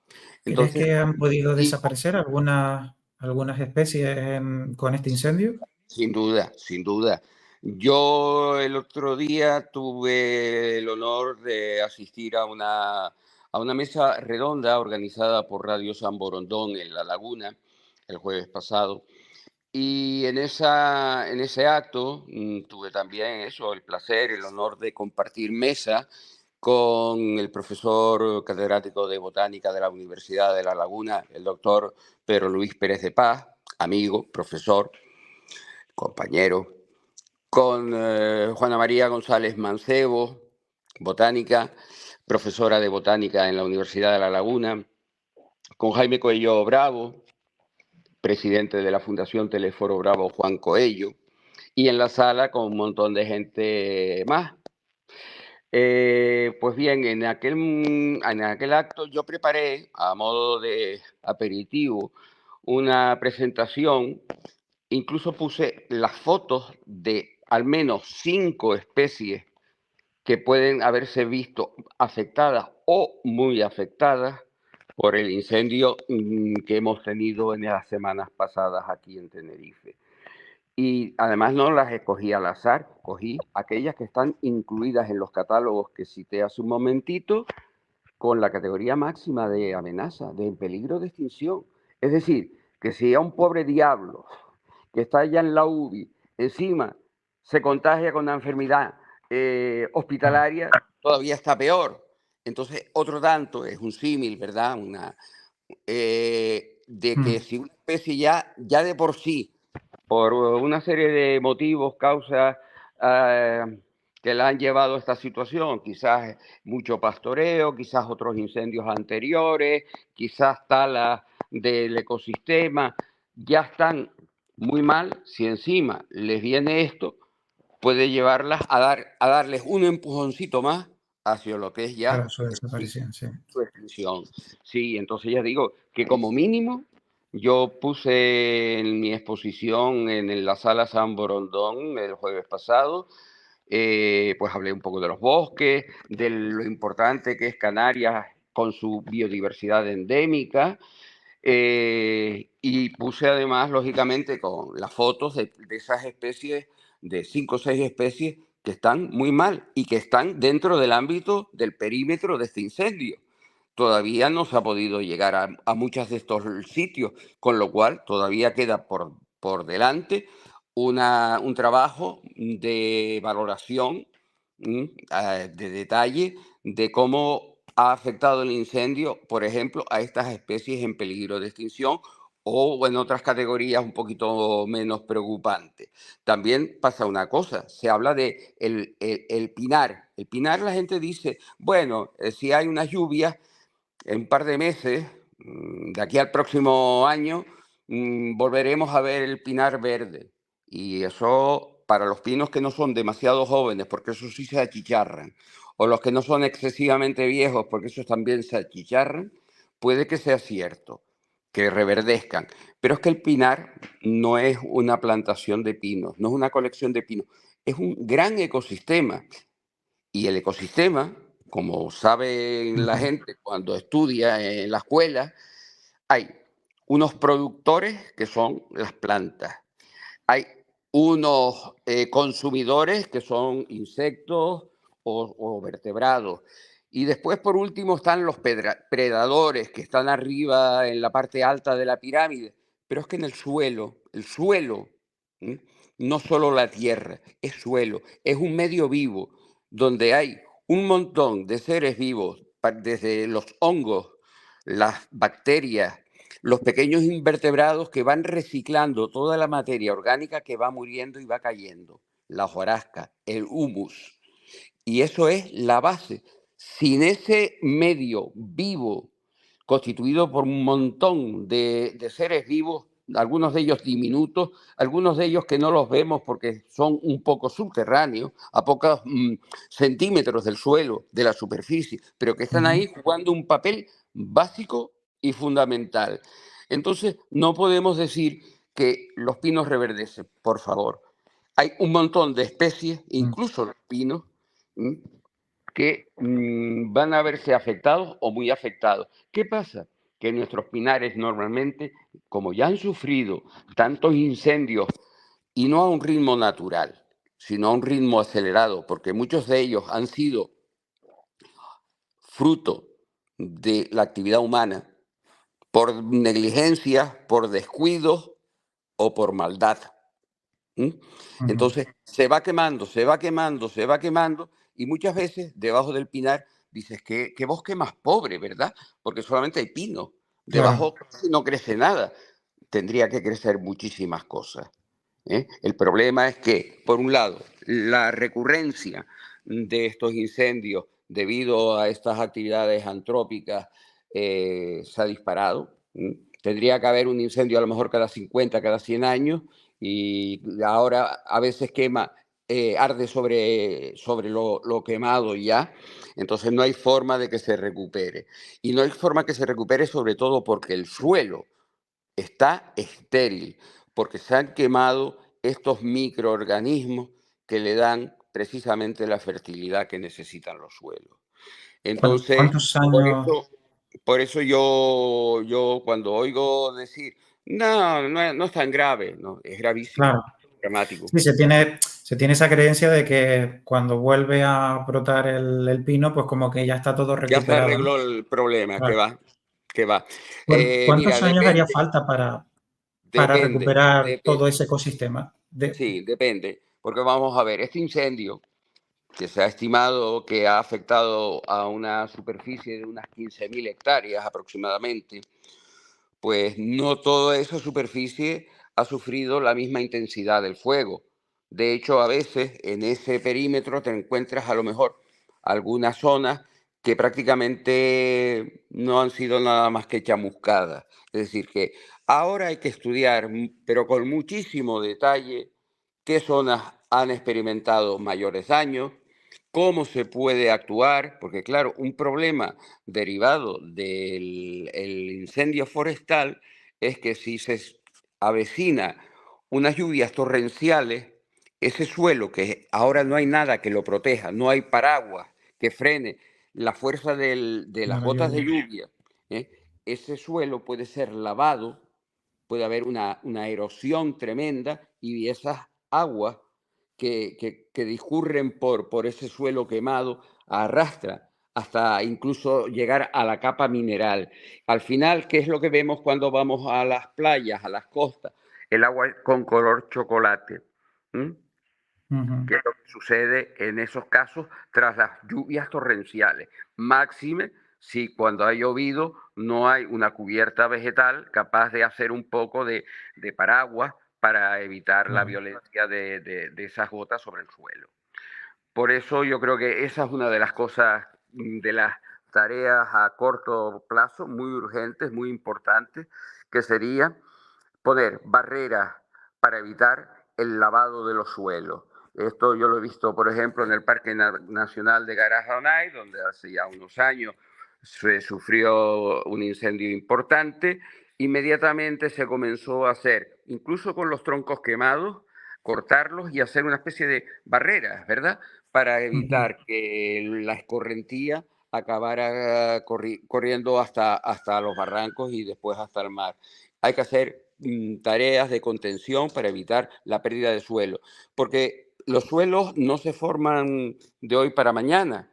Speaker 1: ¿Crees
Speaker 2: Entonces,
Speaker 1: que han podido
Speaker 2: sí,
Speaker 1: desaparecer algunas especies con este incendio?
Speaker 2: sin duda, sin duda. Yo el otro día tuve el honor de asistir a una mesa redonda organizada por Radio San Borondón en La Laguna el jueves pasado. Y en ese acto tuve también eso, el placer, el honor de compartir mesa con el profesor catedrático de botánica de la Universidad de La Laguna, el doctor Pedro Luis Pérez de Paz, amigo, profesor, compañero, con Juana María González Mancebo, botánica, profesora de botánica en la Universidad de La Laguna, con Jaime Coello Bravo, presidente de la Fundación Teleforo Bravo Juan Coello, y en la sala con un montón de gente más. Pues bien, en aquel acto yo preparé, a modo de aperitivo, una presentación. Incluso puse las fotos de al menos 5 especies que pueden haberse visto afectadas o muy afectadas por el incendio que hemos tenido en las semanas pasadas aquí en Tenerife. Y además no las escogí al azar, cogí aquellas que están incluidas en los catálogos que cité hace un momentito, con la categoría máxima de amenaza, de peligro de extinción. Es decir, que si a un pobre diablo que está allá en la UBI, encima se contagia con una enfermedad
Speaker 1: Mm,
Speaker 2: hospitalaria, todavía está peor. Entonces, otro tanto, es un símil, ¿verdad? De que
Speaker 1: mm,
Speaker 2: si una especie ya de por sí, por una serie de motivos, causas que la han llevado a esta situación, quizás mucho pastoreo, quizás otros incendios anteriores, quizás tala del ecosistema, ya están muy mal. Si encima les viene esto, puede llevarlas a darles un empujoncito más hacia lo que es ya
Speaker 1: para su desaparición, sí.
Speaker 2: su extinción. Sí, entonces ya digo que como mínimo yo puse en mi exposición en la sala San Borondón el jueves pasado, pues hablé un poco de los bosques, de lo importante que es Canarias con su biodiversidad endémica, y puse además, lógicamente, con las fotos de esas especies, de 5 o 6 especies que están muy mal y que están dentro del ámbito del perímetro de este incendio. Todavía no se ha podido llegar a muchos de estos sitios, con lo cual todavía queda por delante un trabajo de valoración, de detalle, de cómo ha afectado el incendio, por ejemplo, a estas especies en peligro de extinción o en otras categorías un poquito menos preocupantes. También pasa una cosa, se habla de el pinar. El pinar, la gente dice, bueno, si hay unas lluvias, en un par de meses, de aquí al próximo año, volveremos a ver el pinar verde. Y eso para los pinos que no son demasiado jóvenes, porque esos sí se achicharran, o los que no son excesivamente viejos, porque esos también se achicharran, puede que sea cierto, que reverdezcan. Pero es que el pinar no es una plantación de pinos, no es una colección de pinos, es un gran ecosistema. Y el ecosistema, como sabe la
Speaker 1: Ujú.
Speaker 2: gente cuando estudia en la escuela, hay unos productores que son las plantas, hay unos consumidores que son insectos o vertebrados. Y después, por último, están los predadores que están arriba en la parte alta de la pirámide. Pero es que en el suelo, ¿m? No solo la tierra, es suelo, es un medio vivo donde hay un montón de seres vivos, desde los hongos, las bacterias, los pequeños invertebrados que van reciclando toda la materia orgánica que va muriendo y va cayendo, la hojarasca, el humus. Y eso es la base. Sin ese medio vivo, constituido por un montón de seres vivos, algunos de ellos diminutos, algunos de ellos que no los vemos porque son un poco subterráneos, a pocos centímetros del suelo, de la superficie, pero que están
Speaker 1: Ujú.
Speaker 2: ahí jugando un papel básico y fundamental. Entonces, no podemos decir que los pinos reverdecen, por favor. Hay un montón de especies,
Speaker 1: Mm.
Speaker 2: incluso los pinos, ¿m? que van a verse afectados o muy afectados. ¿Qué pasa? Que nuestros pinares normalmente, como ya han sufrido tantos incendios y no a un ritmo natural, sino a un ritmo acelerado, porque muchos de ellos han sido fruto de la actividad humana, por negligencia, por descuido o por maldad. ¿Mm?
Speaker 1: Ujú.
Speaker 2: Entonces se va quemando, se va quemando, se va quemando y muchas veces debajo del pinar dices que qué bosque más pobre, ¿verdad? Porque solamente hay pino.
Speaker 1: Claro.
Speaker 2: Debajo casi no crece nada. Tendría que crecer muchísimas cosas. ¿Eh? El problema es que, por un lado, la recurrencia de estos incendios debido a estas actividades antrópicas se ha disparado. ¿Mm? Tendría que haber un incendio a lo mejor cada 50, cada 100 años y ahora a veces quema, arde sobre lo quemado ya, entonces no hay forma de que se recupere. Y no hay forma que se recupere sobre todo porque el suelo está estéril, porque se han quemado estos microorganismos que le dan precisamente la fertilidad que necesitan los suelos. Entonces,
Speaker 1: ¿Cuántos
Speaker 2: por
Speaker 1: años?
Speaker 2: eso, por eso yo cuando oigo decir, no, no es tan grave, no, es gravísimo,
Speaker 1: Claro.
Speaker 2: dramático.
Speaker 1: Sí, se tiene esa creencia de que cuando vuelve a brotar el pino, pues como que ya está todo
Speaker 2: Ya se
Speaker 1: recuperado, ¿no?
Speaker 2: arregló el problema, que
Speaker 1: Claro.
Speaker 2: va, que va.
Speaker 1: ¿Cuántos
Speaker 2: Mira,
Speaker 1: años haría
Speaker 2: depende,
Speaker 1: falta para
Speaker 2: depende,
Speaker 1: recuperar todo
Speaker 2: depende,
Speaker 1: ese ecosistema?
Speaker 2: sí, depende, porque vamos a ver, este incendio que se ha estimado que ha afectado a una superficie de unas 15.000 hectáreas aproximadamente, pues no toda esa superficie ha sufrido la misma intensidad del fuego. De hecho, a veces en ese perímetro te encuentras a lo mejor algunas zonas que prácticamente no han sido nada más que chamuscadas. Es decir, que ahora hay que estudiar, pero con muchísimo detalle, qué zonas han experimentado mayores daños, cómo se puede actuar, porque claro, un problema derivado del el incendio forestal es que si se avecina unas lluvias torrenciales, ese suelo que ahora no hay nada que lo proteja, no hay paraguas que frene la fuerza de
Speaker 1: De
Speaker 2: las
Speaker 1: la
Speaker 2: gotas de
Speaker 1: lluvia.
Speaker 2: lluvia, ¿eh? Ese suelo puede ser lavado, puede haber una erosión tremenda y esas aguas que discurren por ese suelo quemado arrastra hasta incluso llegar a la capa mineral. Al final, ¿qué es lo que vemos cuando vamos a las playas, a las costas? El agua con color chocolate. ¿Mm?
Speaker 1: Ujú.
Speaker 2: ¿Qué es lo que sucede en esos casos tras las lluvias torrenciales? Máxime si cuando ha llovido no hay una cubierta vegetal capaz de hacer un poco de paraguas para evitar la
Speaker 1: Claro.
Speaker 2: violencia de esas gotas sobre el suelo. Por eso yo creo que esa es una de las cosas, de las tareas a corto plazo muy urgentes, muy importantes, que sería poner barreras para evitar el lavado de los suelos. Esto yo lo he visto, por ejemplo, en el Parque Nacional de Garajonay, donde hace ya unos años se sufrió un incendio importante. Inmediatamente se comenzó a hacer, incluso con los troncos quemados, cortarlos y hacer una especie de barreras, ¿verdad? Para
Speaker 1: Ujú.
Speaker 2: evitar que la escorrentía acabara corriendo hasta los barrancos y después hasta el mar. Hay que hacer tareas de contención para evitar la pérdida de suelo, porque los suelos no se forman de hoy para mañana.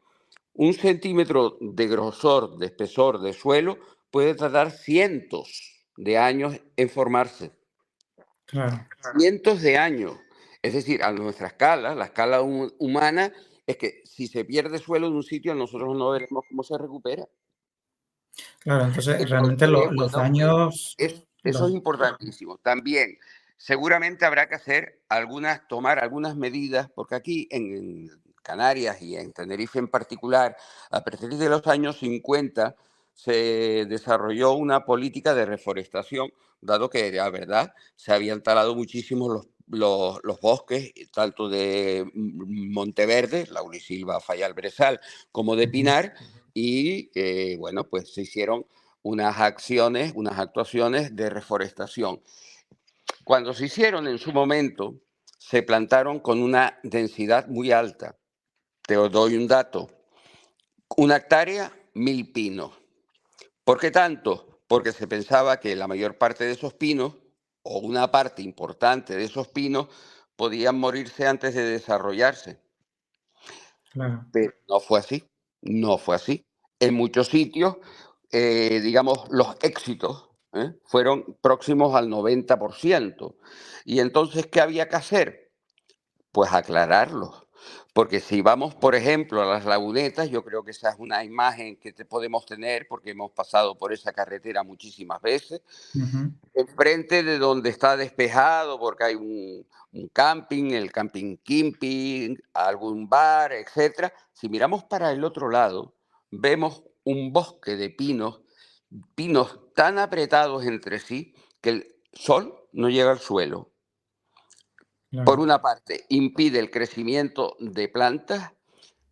Speaker 2: Un centímetro de grosor, de espesor de suelo puede tardar cientos de años en formarse.
Speaker 1: Claro,
Speaker 2: Cientos de años. Es decir, a nuestra escala, la escala humana, es que si se pierde suelo en un sitio, nosotros no veremos cómo se recupera.
Speaker 1: claro. Entonces, realmente
Speaker 2: Entonces,
Speaker 1: los
Speaker 2: bueno, pues
Speaker 1: daños,
Speaker 2: eso es
Speaker 1: los,
Speaker 2: importantísimo. También, seguramente habrá que tomar algunas medidas, porque aquí en Canarias y en Tenerife en particular, a partir de los años 50 se desarrolló una política de reforestación, dado que, la verdad, se habían talado muchísimo los bosques, tanto de Monteverde, laurisilva, fayal brezal, como de
Speaker 1: ujú.
Speaker 2: pinar, y bueno, pues se hicieron unas acciones, unas actuaciones de reforestación. Cuando se hicieron en su momento, se plantaron con una densidad muy alta. Te doy un dato. 1 hectárea, 1000 pinos. ¿Por qué tanto? Porque se pensaba que la mayor parte de esos pinos, o una parte importante de esos pinos, podían morirse antes de desarrollarse.
Speaker 1: Claro.
Speaker 2: Pero no fue así, no fue así. En muchos sitios, digamos, los éxitos fueron próximos al 90%. Y entonces, ¿qué había que hacer? Pues aclararlos. Porque si vamos, por ejemplo, a las lagunetas, yo creo que esa es una imagen que podemos tener porque hemos pasado por esa carretera muchísimas veces.
Speaker 1: Ujú.
Speaker 2: Enfrente de donde está despejado, porque hay un camping, el camping Kimping, algún bar, etcétera. Si miramos para el otro lado, vemos un bosque de pinos, pinos tan apretados entre sí que el sol no llega al suelo. Por
Speaker 1: Claro.
Speaker 2: una parte, impide el crecimiento de plantas.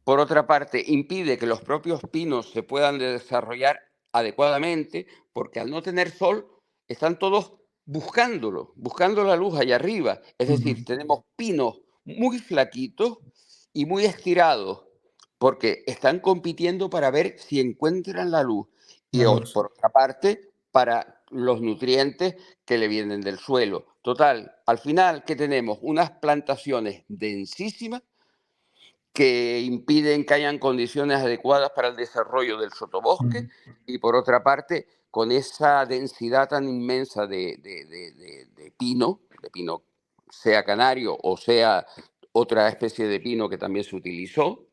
Speaker 2: Por otra parte, impide que los propios pinos se puedan desarrollar adecuadamente, porque al no tener sol, están todos buscándolo, buscando la luz allá arriba. Es
Speaker 1: Ujú.
Speaker 2: decir, tenemos pinos muy flaquitos y muy estirados, porque están compitiendo para ver si encuentran la luz. Y
Speaker 1: La luz.
Speaker 2: por otra parte, para los nutrientes que le vienen del suelo. Total, al final, ¿qué tenemos? Unas plantaciones densísimas que impiden que hayan condiciones adecuadas para el desarrollo del sotobosque
Speaker 1: Ujú.
Speaker 2: y, por otra parte, con esa densidad tan inmensa de pino, sea canario o sea otra especie de pino que también se utilizó,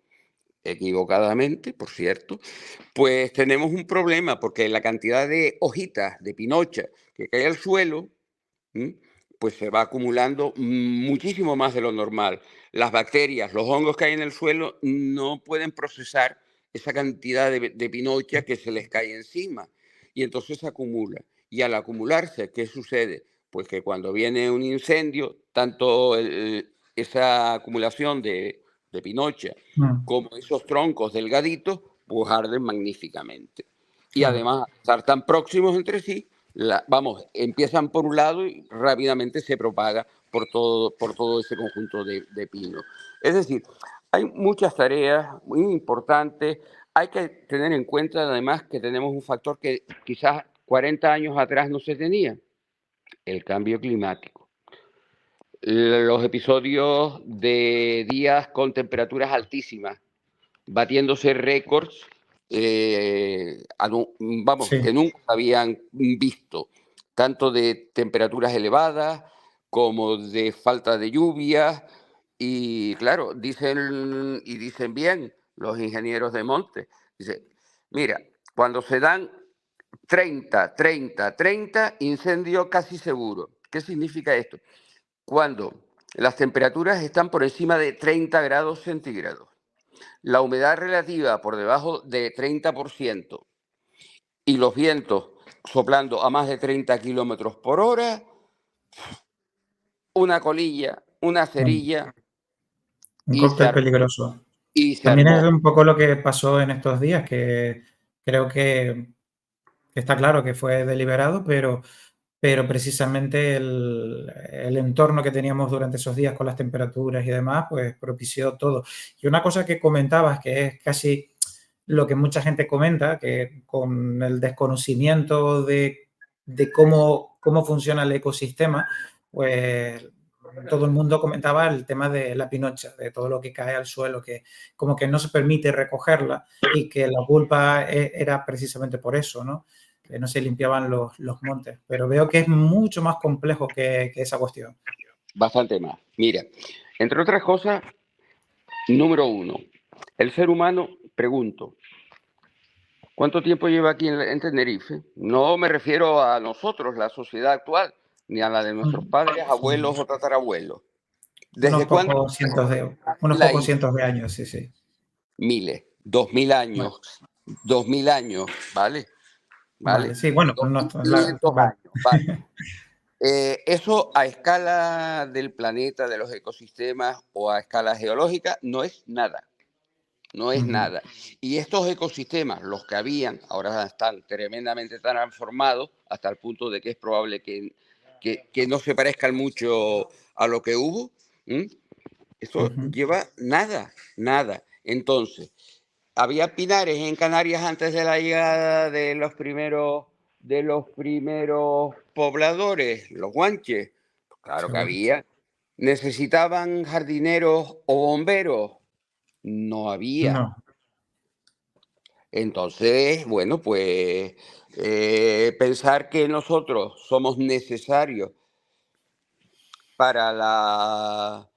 Speaker 2: equivocadamente, por cierto, pues tenemos un problema porque la cantidad de hojitas de pinocha que cae al suelo, ¿m? Pues se va acumulando muchísimo más de lo normal. Las bacterias, los hongos que hay en el suelo no pueden procesar esa cantidad de pinocha que se les cae encima y entonces se acumula. Y al acumularse, ¿qué sucede? Pues que cuando viene un incendio, tanto esa acumulación de pinocha
Speaker 1: Mm.
Speaker 2: como esos troncos delgaditos, pues arden magníficamente. Y
Speaker 1: Claro.
Speaker 2: además, al estar tan próximos entre sí, vamos, empiezan por un lado y rápidamente se propaga por todo ese conjunto de pinos. Es decir, hay muchas tareas muy importantes. Hay que tener en cuenta además que tenemos un factor que quizás 40 años atrás no se tenía, el cambio climático. Los episodios de días con temperaturas altísimas, batiéndose récords, vamos, que
Speaker 1: Sí.
Speaker 2: nunca habían visto, tanto de temperaturas elevadas como de falta de lluvia. Y claro, dicen bien los ingenieros de monte, dice, mira, cuando se dan 30, incendio casi seguro. ¿Qué significa esto? Cuando las temperaturas están por encima de 30 grados centígrados, la humedad relativa por debajo de 30% y los vientos soplando a más de 30 kilómetros por hora, una colilla, una
Speaker 1: Mm.
Speaker 2: cerilla
Speaker 1: Un
Speaker 2: y se
Speaker 1: cóctel
Speaker 2: armó.
Speaker 1: peligroso.
Speaker 2: Y se
Speaker 1: También es
Speaker 2: armó.
Speaker 1: un poco lo que pasó en estos días, que creo que está claro que fue deliberado, pero precisamente el entorno que teníamos durante esos días con las temperaturas y demás, pues propició todo. Y una cosa que comentabas, que es casi lo que mucha gente comenta, que con el desconocimiento de cómo funciona el ecosistema, pues todo el mundo comentaba el tema de la pinocha, de todo lo que cae al suelo, que como que no se permite recogerla y que la culpa era precisamente por eso, ¿no? Que no se limpiaban los montes. Pero veo que es mucho más complejo que esa cuestión.
Speaker 2: Bastante más. Mira, entre otras cosas, número uno, el ser humano, pregunto, ¿cuánto tiempo lleva aquí en Tenerife? No me refiero a nosotros, la sociedad actual, ni a la de nuestros padres,
Speaker 1: Sí,
Speaker 2: abuelos o tatarabuelos. ¿Desde cuándo
Speaker 1: unos
Speaker 2: la
Speaker 1: pocos
Speaker 2: isla?
Speaker 1: cientos de años, sí, sí.
Speaker 2: Miles, 2000 años,
Speaker 1: Bueno,
Speaker 2: 2000 años, ¿vale?
Speaker 1: vale,
Speaker 2: ¿Vale?
Speaker 1: sí, bueno, pues no,
Speaker 2: 2500
Speaker 1: vale.
Speaker 2: años, ¿vale? Eso a escala del planeta, de los ecosistemas o a escala geológica no es nada. no es
Speaker 1: Ujú.
Speaker 2: nada. Y estos ecosistemas, los que habían, ahora están tremendamente transformados hasta el punto de que es probable que no se parezcan mucho a lo que hubo. ¿M? Esto
Speaker 1: Ujú.
Speaker 2: lleva nada, nada. Entonces, había pinares en Canarias antes de la llegada de los primeros pobladores, los guanches. Pues claro que
Speaker 1: Seguro.
Speaker 2: había. ¿Necesitaban jardineros o bomberos? No había.
Speaker 1: No.
Speaker 2: Entonces, bueno, pues pensar que nosotros somos necesarios para la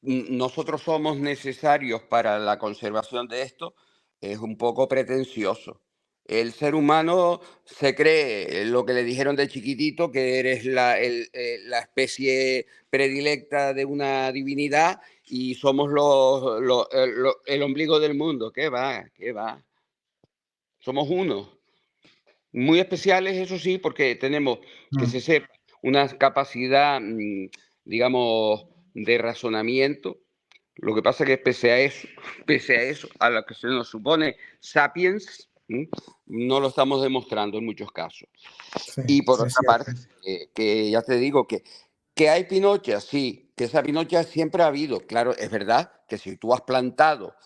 Speaker 2: nosotros somos necesarios para la conservación de esto, es un poco pretencioso. El ser humano se cree lo que le dijeron de chiquitito, que eres la especie predilecta de una divinidad y somos el ombligo del mundo. ¿Qué va? ¿Qué va? Somos uno. Muy especiales, eso sí, porque tenemos, que
Speaker 1: Mm.
Speaker 2: se sepa, una capacidad, digamos, de razonamiento. Lo que pasa es que pese a eso, a lo que se nos supone sapiens, no lo estamos demostrando en muchos casos.
Speaker 1: Sí,
Speaker 2: Y por
Speaker 1: es
Speaker 2: otra parte,
Speaker 1: cierto.
Speaker 2: que ya te digo que hay pinochas, sí, que esa pinocha siempre ha habido. Claro, es verdad que si tú has plantado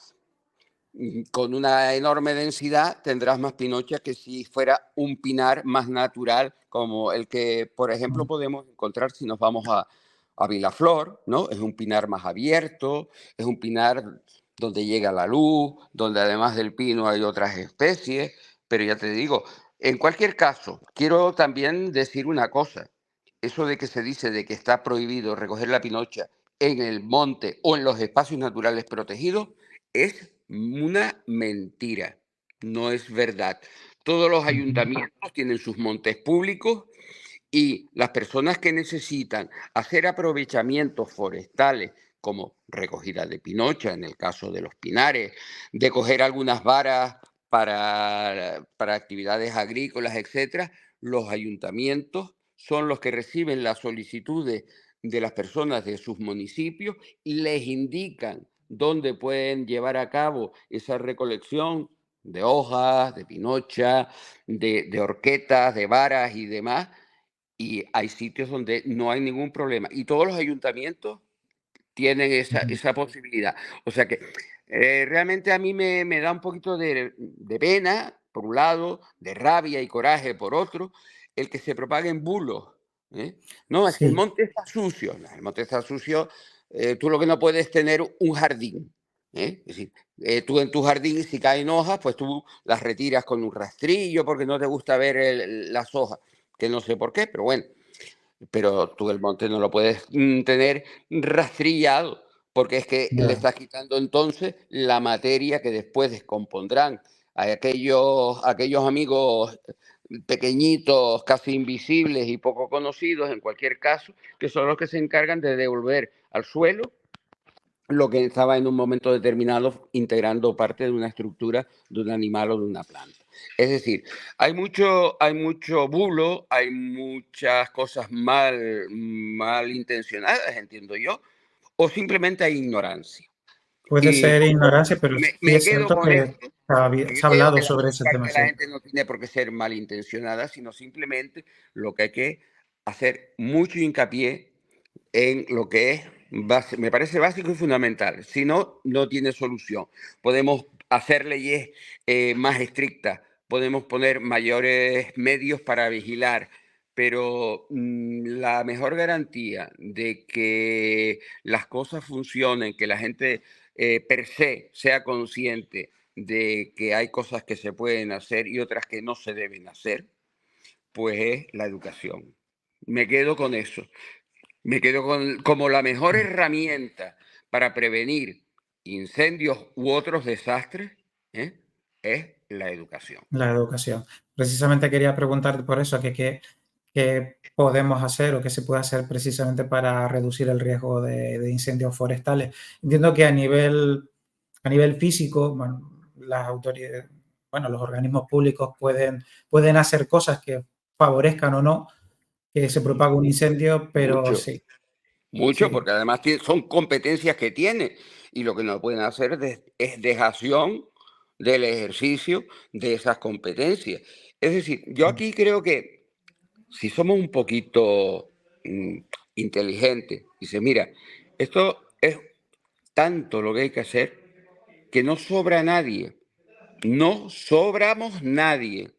Speaker 2: con una enorme densidad, tendrás más pinocha que si fuera un pinar más natural, como el que, por ejemplo,
Speaker 1: Mm.
Speaker 2: podemos encontrar si nos vamos a Vilaflor, ¿no? Es un pinar más abierto, es un pinar donde llega la luz, donde además del pino hay otras especies, pero ya te digo, en cualquier caso, quiero también decir una cosa. Eso de que se dice de que está prohibido recoger la pinocha en el monte o en los espacios naturales protegidos, es una mentira, no es verdad. Todos los
Speaker 1: Ujú.
Speaker 2: ayuntamientos tienen sus montes públicos y las personas que necesitan hacer aprovechamientos forestales, como recogida de pinocha en el caso de los pinares, de coger algunas varas para actividades agrícolas, etcétera, los ayuntamientos son los que reciben las solicitudes de las personas de sus municipios y les indican dónde pueden llevar a cabo esa recolección de hojas, de pinocha, de horquetas, de varas y demás, y hay sitios donde no hay ningún problema. Y todos los ayuntamientos tienen
Speaker 1: Ujú.
Speaker 2: esa posibilidad. O sea que realmente a mí me da un poquito de pena, por un lado, de rabia y coraje, por otro, el que se propaguen bulos. ¿Eh? No, es que el
Speaker 1: Sí,
Speaker 2: monte está sucio. No, el monte está sucio. Tú lo que no puedes tener un jardín. ¿Eh? Es decir, tú en tu jardín, si caen hojas, pues tú las retiras con un rastrillo porque no te gusta ver las hojas, que no sé por qué, pero bueno. Pero tú el monte no lo puedes tener rastrillado, porque es que le
Speaker 1: ya.
Speaker 2: estás quitando entonces la materia que después descompondrán a aquellos amigos pequeñitos, casi invisibles y poco conocidos en cualquier caso, que son los que se encargan de devolver al suelo lo que estaba en un momento determinado integrando parte de una estructura de un animal o de una planta. Es decir, hay mucho bulo, hay muchas cosas mal intencionadas, entiendo yo, o simplemente hay ignorancia.
Speaker 1: Puede
Speaker 2: Y
Speaker 1: ser
Speaker 2: como
Speaker 1: ignorancia, pero sí
Speaker 2: me
Speaker 1: es
Speaker 2: quedo
Speaker 1: cierto
Speaker 2: con
Speaker 1: que
Speaker 2: esto,
Speaker 1: se
Speaker 2: yo
Speaker 1: ha
Speaker 2: creo
Speaker 1: hablado
Speaker 2: que la
Speaker 1: sobre
Speaker 2: mayor
Speaker 1: ese
Speaker 2: parte
Speaker 1: tema,
Speaker 2: de la
Speaker 1: sí.
Speaker 2: gente no tiene por qué ser malintencionada, sino simplemente lo que hay que hacer mucho hincapié en lo que es, me parece básico y fundamental. Si no, no tiene solución. Podemos hacer leyes más estrictas, podemos poner mayores medios para vigilar, pero la mejor garantía de que las cosas funcionen, que la gente per se sea consciente de que hay cosas que se pueden hacer y otras que no se deben hacer, pues es la educación. Me quedo con eso. Me quedo como la mejor herramienta para prevenir incendios u otros desastres, ¿eh? Es la educación.
Speaker 1: La educación. Precisamente quería preguntarte por eso, que qué podemos hacer o qué se puede hacer precisamente para reducir el riesgo de incendios forestales. Entiendo que a nivel físico, bueno, las autoridades, bueno, los organismos públicos pueden hacer cosas que favorezcan o no que se propague un incendio, pero
Speaker 2: Mucho.
Speaker 1: sí.
Speaker 2: mucho,
Speaker 1: Sí.
Speaker 2: porque además son competencias que tiene y lo que no pueden hacer es dejación del ejercicio de esas competencias. Es decir, yo
Speaker 1: Mm.
Speaker 2: aquí creo que si somos un poquito mm, inteligentes, dice, mira, esto es tanto lo que hay que hacer que no sobra nadie, no sobramos nadie.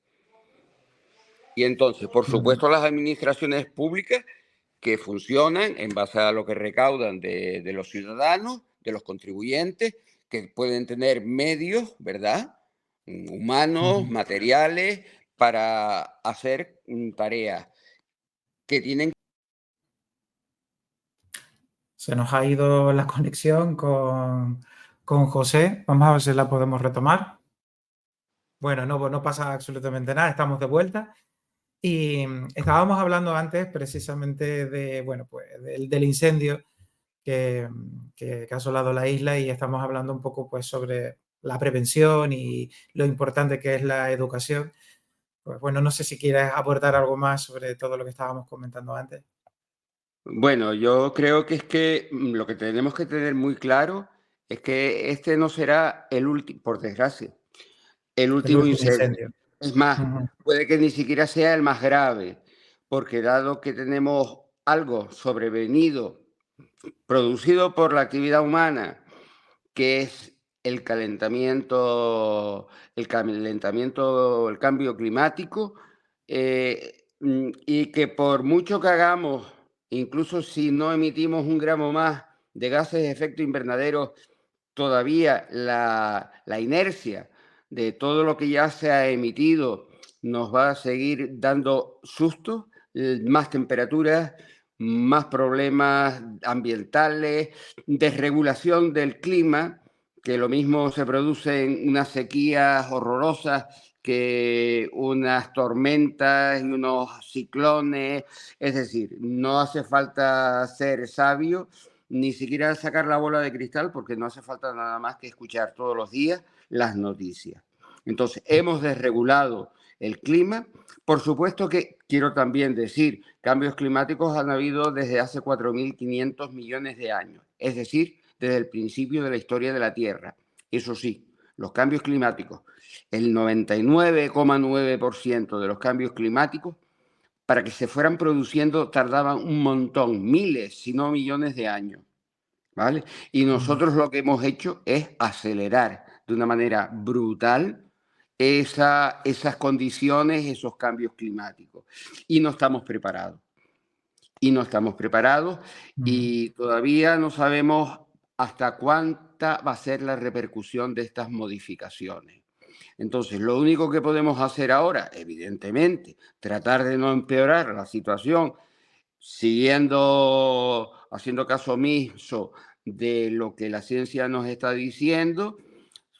Speaker 2: Y entonces, por
Speaker 1: Mm.
Speaker 2: supuesto, las administraciones públicas que funcionan en base a lo que recaudan de los ciudadanos, de los contribuyentes, que pueden tener medios, ¿verdad? Humanos,
Speaker 1: Ujú.
Speaker 2: materiales, para hacer tareas que tienen.
Speaker 1: Se nos ha ido la conexión con José. Vamos a ver si la podemos retomar. Bueno, no, pues no pasa absolutamente nada, estamos de vuelta. Y estábamos hablando antes precisamente de, bueno, pues del incendio que ha asolado la isla y estamos hablando un poco pues sobre la prevención y lo importante que es la educación. Pues bueno, no sé si quieres aportar algo más sobre todo lo que estábamos comentando antes.
Speaker 2: Bueno, yo creo que es que lo que tenemos que tener muy claro es que este no será el último, por desgracia, el
Speaker 1: El
Speaker 2: último
Speaker 1: último
Speaker 2: incendio.
Speaker 1: incendio.
Speaker 2: Es más,
Speaker 1: Ujú.
Speaker 2: puede que ni siquiera sea el más grave, porque dado que tenemos algo sobrevenido, producido por la actividad humana, que es el cambio climático, y que por mucho que hagamos, incluso si no emitimos un gramo más de gases de efecto invernadero, todavía la inercia de todo lo que ya se ha emitido nos va a seguir dando sustos, más temperaturas, más problemas ambientales, desregulación del clima, que lo mismo se producen unas sequías horrorosas que unas tormentas y unos ciclones. Es decir, no hace falta ser sabio ni siquiera sacar la bola de cristal, porque no hace falta nada más que escuchar todos los días las noticias. Entonces, hemos desregulado el clima. Por supuesto que quiero también decir, cambios climáticos han habido desde hace 4.500 millones de años, es decir, desde el principio de la historia de la Tierra. Eso sí, los cambios climáticos, el 99,9% de los cambios climáticos, para que se fueran produciendo tardaban un montón, miles, si no millones de años, ¿vale? Y
Speaker 1: Ujú.
Speaker 2: nosotros lo que hemos hecho es acelerar de una manera brutal esas condiciones, esos cambios climáticos. Y no estamos preparados. Y no estamos preparados
Speaker 1: Ujú.
Speaker 2: y todavía no sabemos hasta cuánta va a ser la repercusión de estas modificaciones. Entonces, lo único que podemos hacer ahora, evidentemente, tratar de no empeorar la situación, haciendo caso omiso de lo que la ciencia nos está diciendo.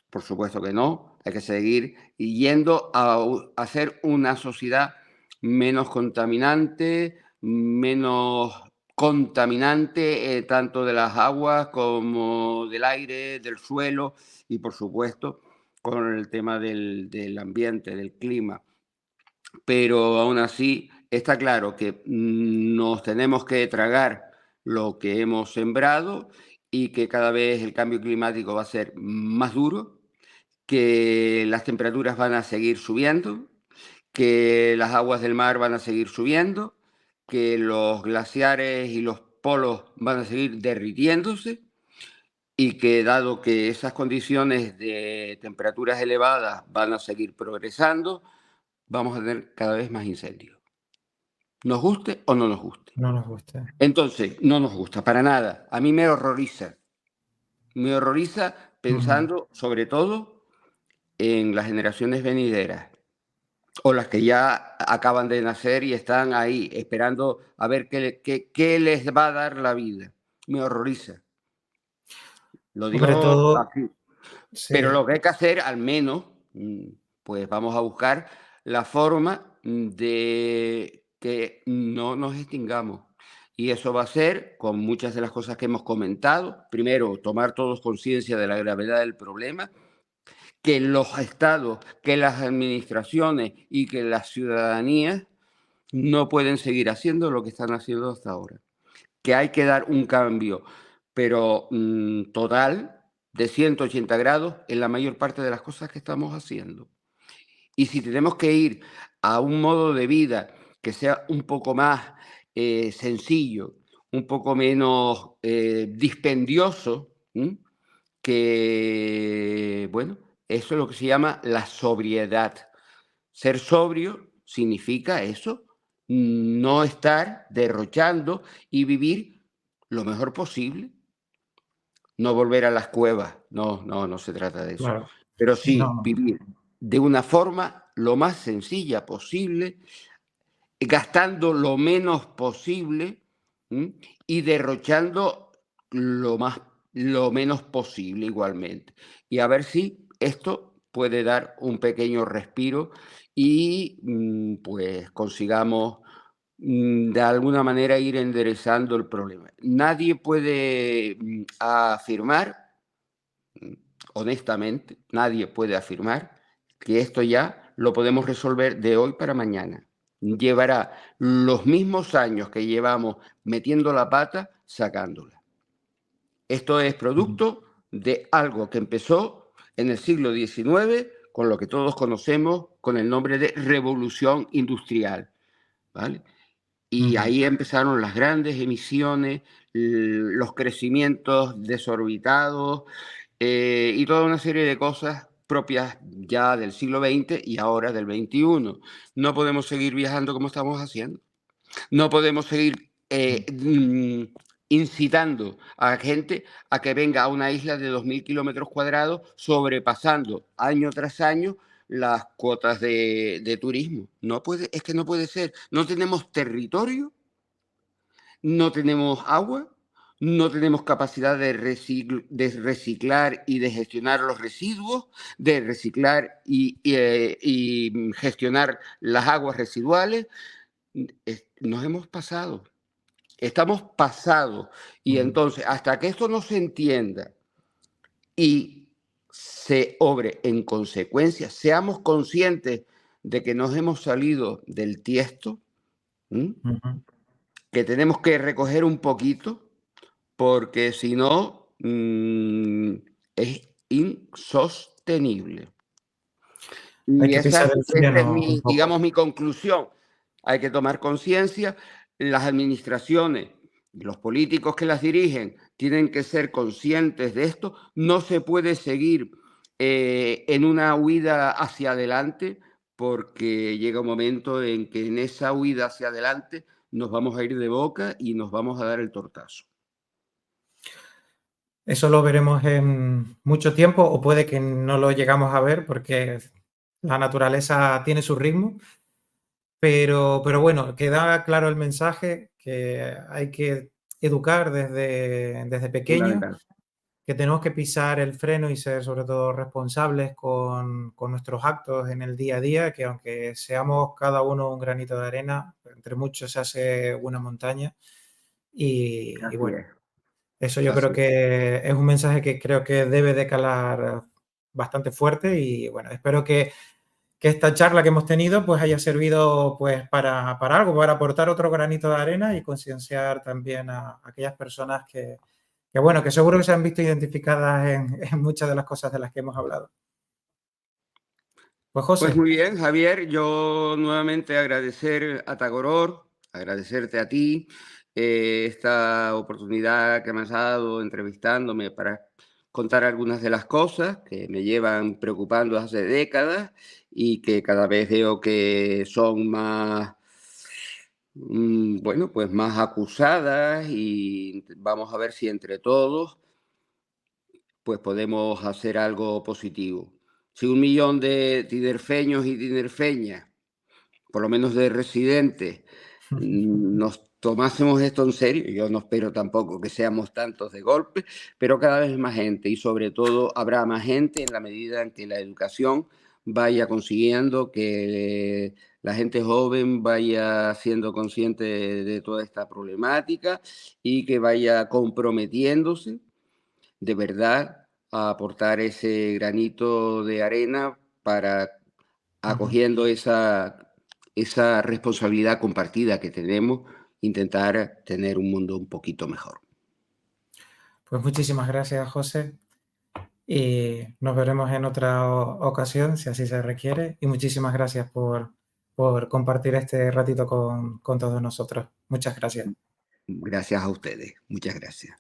Speaker 2: Por supuesto que no, hay que seguir yendo a hacer una sociedad menos contaminante, menos contaminante, tanto de las aguas como del aire, del suelo y por supuesto con el tema del ambiente, del clima. Pero aún así está claro que nos tenemos que tragar lo que hemos sembrado y que cada vez el cambio climático va a ser más duro, que las temperaturas van a seguir subiendo, que las aguas del mar van a seguir subiendo, que los glaciares y los polos van a seguir derritiéndose y que dado que esas condiciones de temperaturas elevadas van a seguir progresando, vamos a tener cada vez más incendios. Nos guste o no nos guste.
Speaker 1: No nos gusta.
Speaker 2: Entonces, no nos gusta para nada. A mí me horroriza. Me horroriza
Speaker 1: Ujú.
Speaker 2: pensando sobre todo en las generaciones venideras o las que ya acaban de nacer y están ahí esperando a ver qué les va a dar la vida. Me horroriza. Lo
Speaker 1: Sobre
Speaker 2: digo
Speaker 1: todo,
Speaker 2: así. Pero
Speaker 1: sí.
Speaker 2: lo que hay que hacer, al menos, pues vamos a buscar la forma de que no nos extingamos. Y eso va a ser con muchas de las cosas que hemos comentado. Primero, tomar todos conciencia de la gravedad del problema, que los estados, que las administraciones y que las ciudadanías no pueden seguir haciendo lo que están haciendo hasta ahora. que hay que dar un cambio, pero total, de 180 grados en la mayor parte de las cosas que estamos haciendo. Y si tenemos que ir a un modo de vida que sea un poco más sencillo, un poco menos dispendioso, que, bueno, eso es lo que se llama la sobriedad. Ser sobrio significa eso, no estar derrochando y vivir lo mejor posible. No volver a las cuevas, no se trata de eso.
Speaker 1: Claro.
Speaker 2: Pero
Speaker 1: Sí,
Speaker 2: sí
Speaker 1: no.
Speaker 2: vivir de una forma lo más sencilla posible, gastando lo menos posible, ¿m? Y derrochando lo menos posible igualmente. Y a ver si esto puede dar un pequeño respiro y pues consigamos de alguna manera ir enderezando el problema. Nadie puede afirmar, mm, honestamente, nadie puede afirmar que esto ya lo podemos resolver de hoy para mañana. Llevará los mismos años que llevamos metiendo la pata, sacándola. Esto es producto de algo que empezó en el siglo XIX con lo que todos conocemos con el nombre de revolución industrial, ¿vale? Y ahí empezaron las grandes emisiones, los crecimientos desorbitados y toda una serie de cosas propias ya del siglo XX y ahora del XXI. No podemos seguir viajando como estamos haciendo. No podemos seguir incitando a gente a que venga a una isla de 2.000 kilómetros cuadrados, sobrepasando año tras año las cuotas de turismo. No puede, es que no puede ser. No tenemos territorio, no tenemos agua, no tenemos capacidad de reciclar y de gestionar los residuos, de reciclar y gestionar las aguas residuales. Nos hemos pasado. Estamos pasados. Y entonces, hasta que esto no se entienda y se obre en consecuencia, seamos conscientes de que nos hemos salido del tiesto, que tenemos que recoger un poquito, porque si no, es insostenible.
Speaker 1: Hay
Speaker 2: Y
Speaker 1: que
Speaker 2: esa
Speaker 1: pisar el
Speaker 2: es
Speaker 1: freno un
Speaker 2: mi,
Speaker 1: poco.
Speaker 2: digamos, mi conclusión. Hay que tomar conciencia, las administraciones, los políticos que las dirigen, tienen que ser conscientes de esto. No se puede seguir en una huida hacia adelante, porque llega un momento en que en esa huida hacia adelante nos vamos a ir de boca y nos vamos a dar el tortazo.
Speaker 1: Eso lo veremos en mucho tiempo o puede que no lo llegamos a ver porque la naturaleza tiene su ritmo, pero bueno, queda claro el mensaje que hay que educar desde pequeños,
Speaker 2: Fundamental.
Speaker 1: que tenemos que pisar el freno y ser sobre todo responsables con nuestros actos en el día a día, que aunque seamos cada uno un granito de arena, entre muchos se hace una montaña y
Speaker 2: Así
Speaker 1: bueno,
Speaker 2: es,
Speaker 1: eso yo creo
Speaker 2: así es.
Speaker 1: que es un mensaje que creo que debe de calar bastante fuerte y bueno, espero que esta charla que hemos tenido pues haya servido pues para algo, para aportar otro granito de arena y concienciar también a aquellas personas que bueno, que seguro que se han visto identificadas en muchas de las cosas de las que hemos hablado. Pues
Speaker 2: Pues
Speaker 1: José,
Speaker 2: muy bien, Javier, yo nuevamente agradecer a Tagoror, agradecerte a ti esta oportunidad que me has dado entrevistándome para contar algunas de las cosas que me llevan preocupando hace décadas y que cada vez veo que son más, bueno, pues más acusadas y vamos a ver si entre todos pues podemos hacer algo positivo. Si 1 millón de tinerfeños y tinerfeñas, por lo menos de residentes, nos tomásemos esto en serio, yo no espero tampoco que seamos tantos de golpe, pero cada vez más gente y sobre todo habrá más gente en la medida en que la educación vaya consiguiendo que la gente joven vaya siendo consciente de toda esta problemática y que vaya comprometiéndose de verdad a aportar ese granito de arena para acogiendo esa responsabilidad compartida que tenemos intentar tener un mundo un poquito mejor.
Speaker 1: Pues muchísimas gracias, José, y nos veremos en otra ocasión, si así se requiere, y muchísimas gracias por compartir este ratito con todos nosotros. Muchas gracias.
Speaker 2: Gracias a ustedes. Muchas gracias.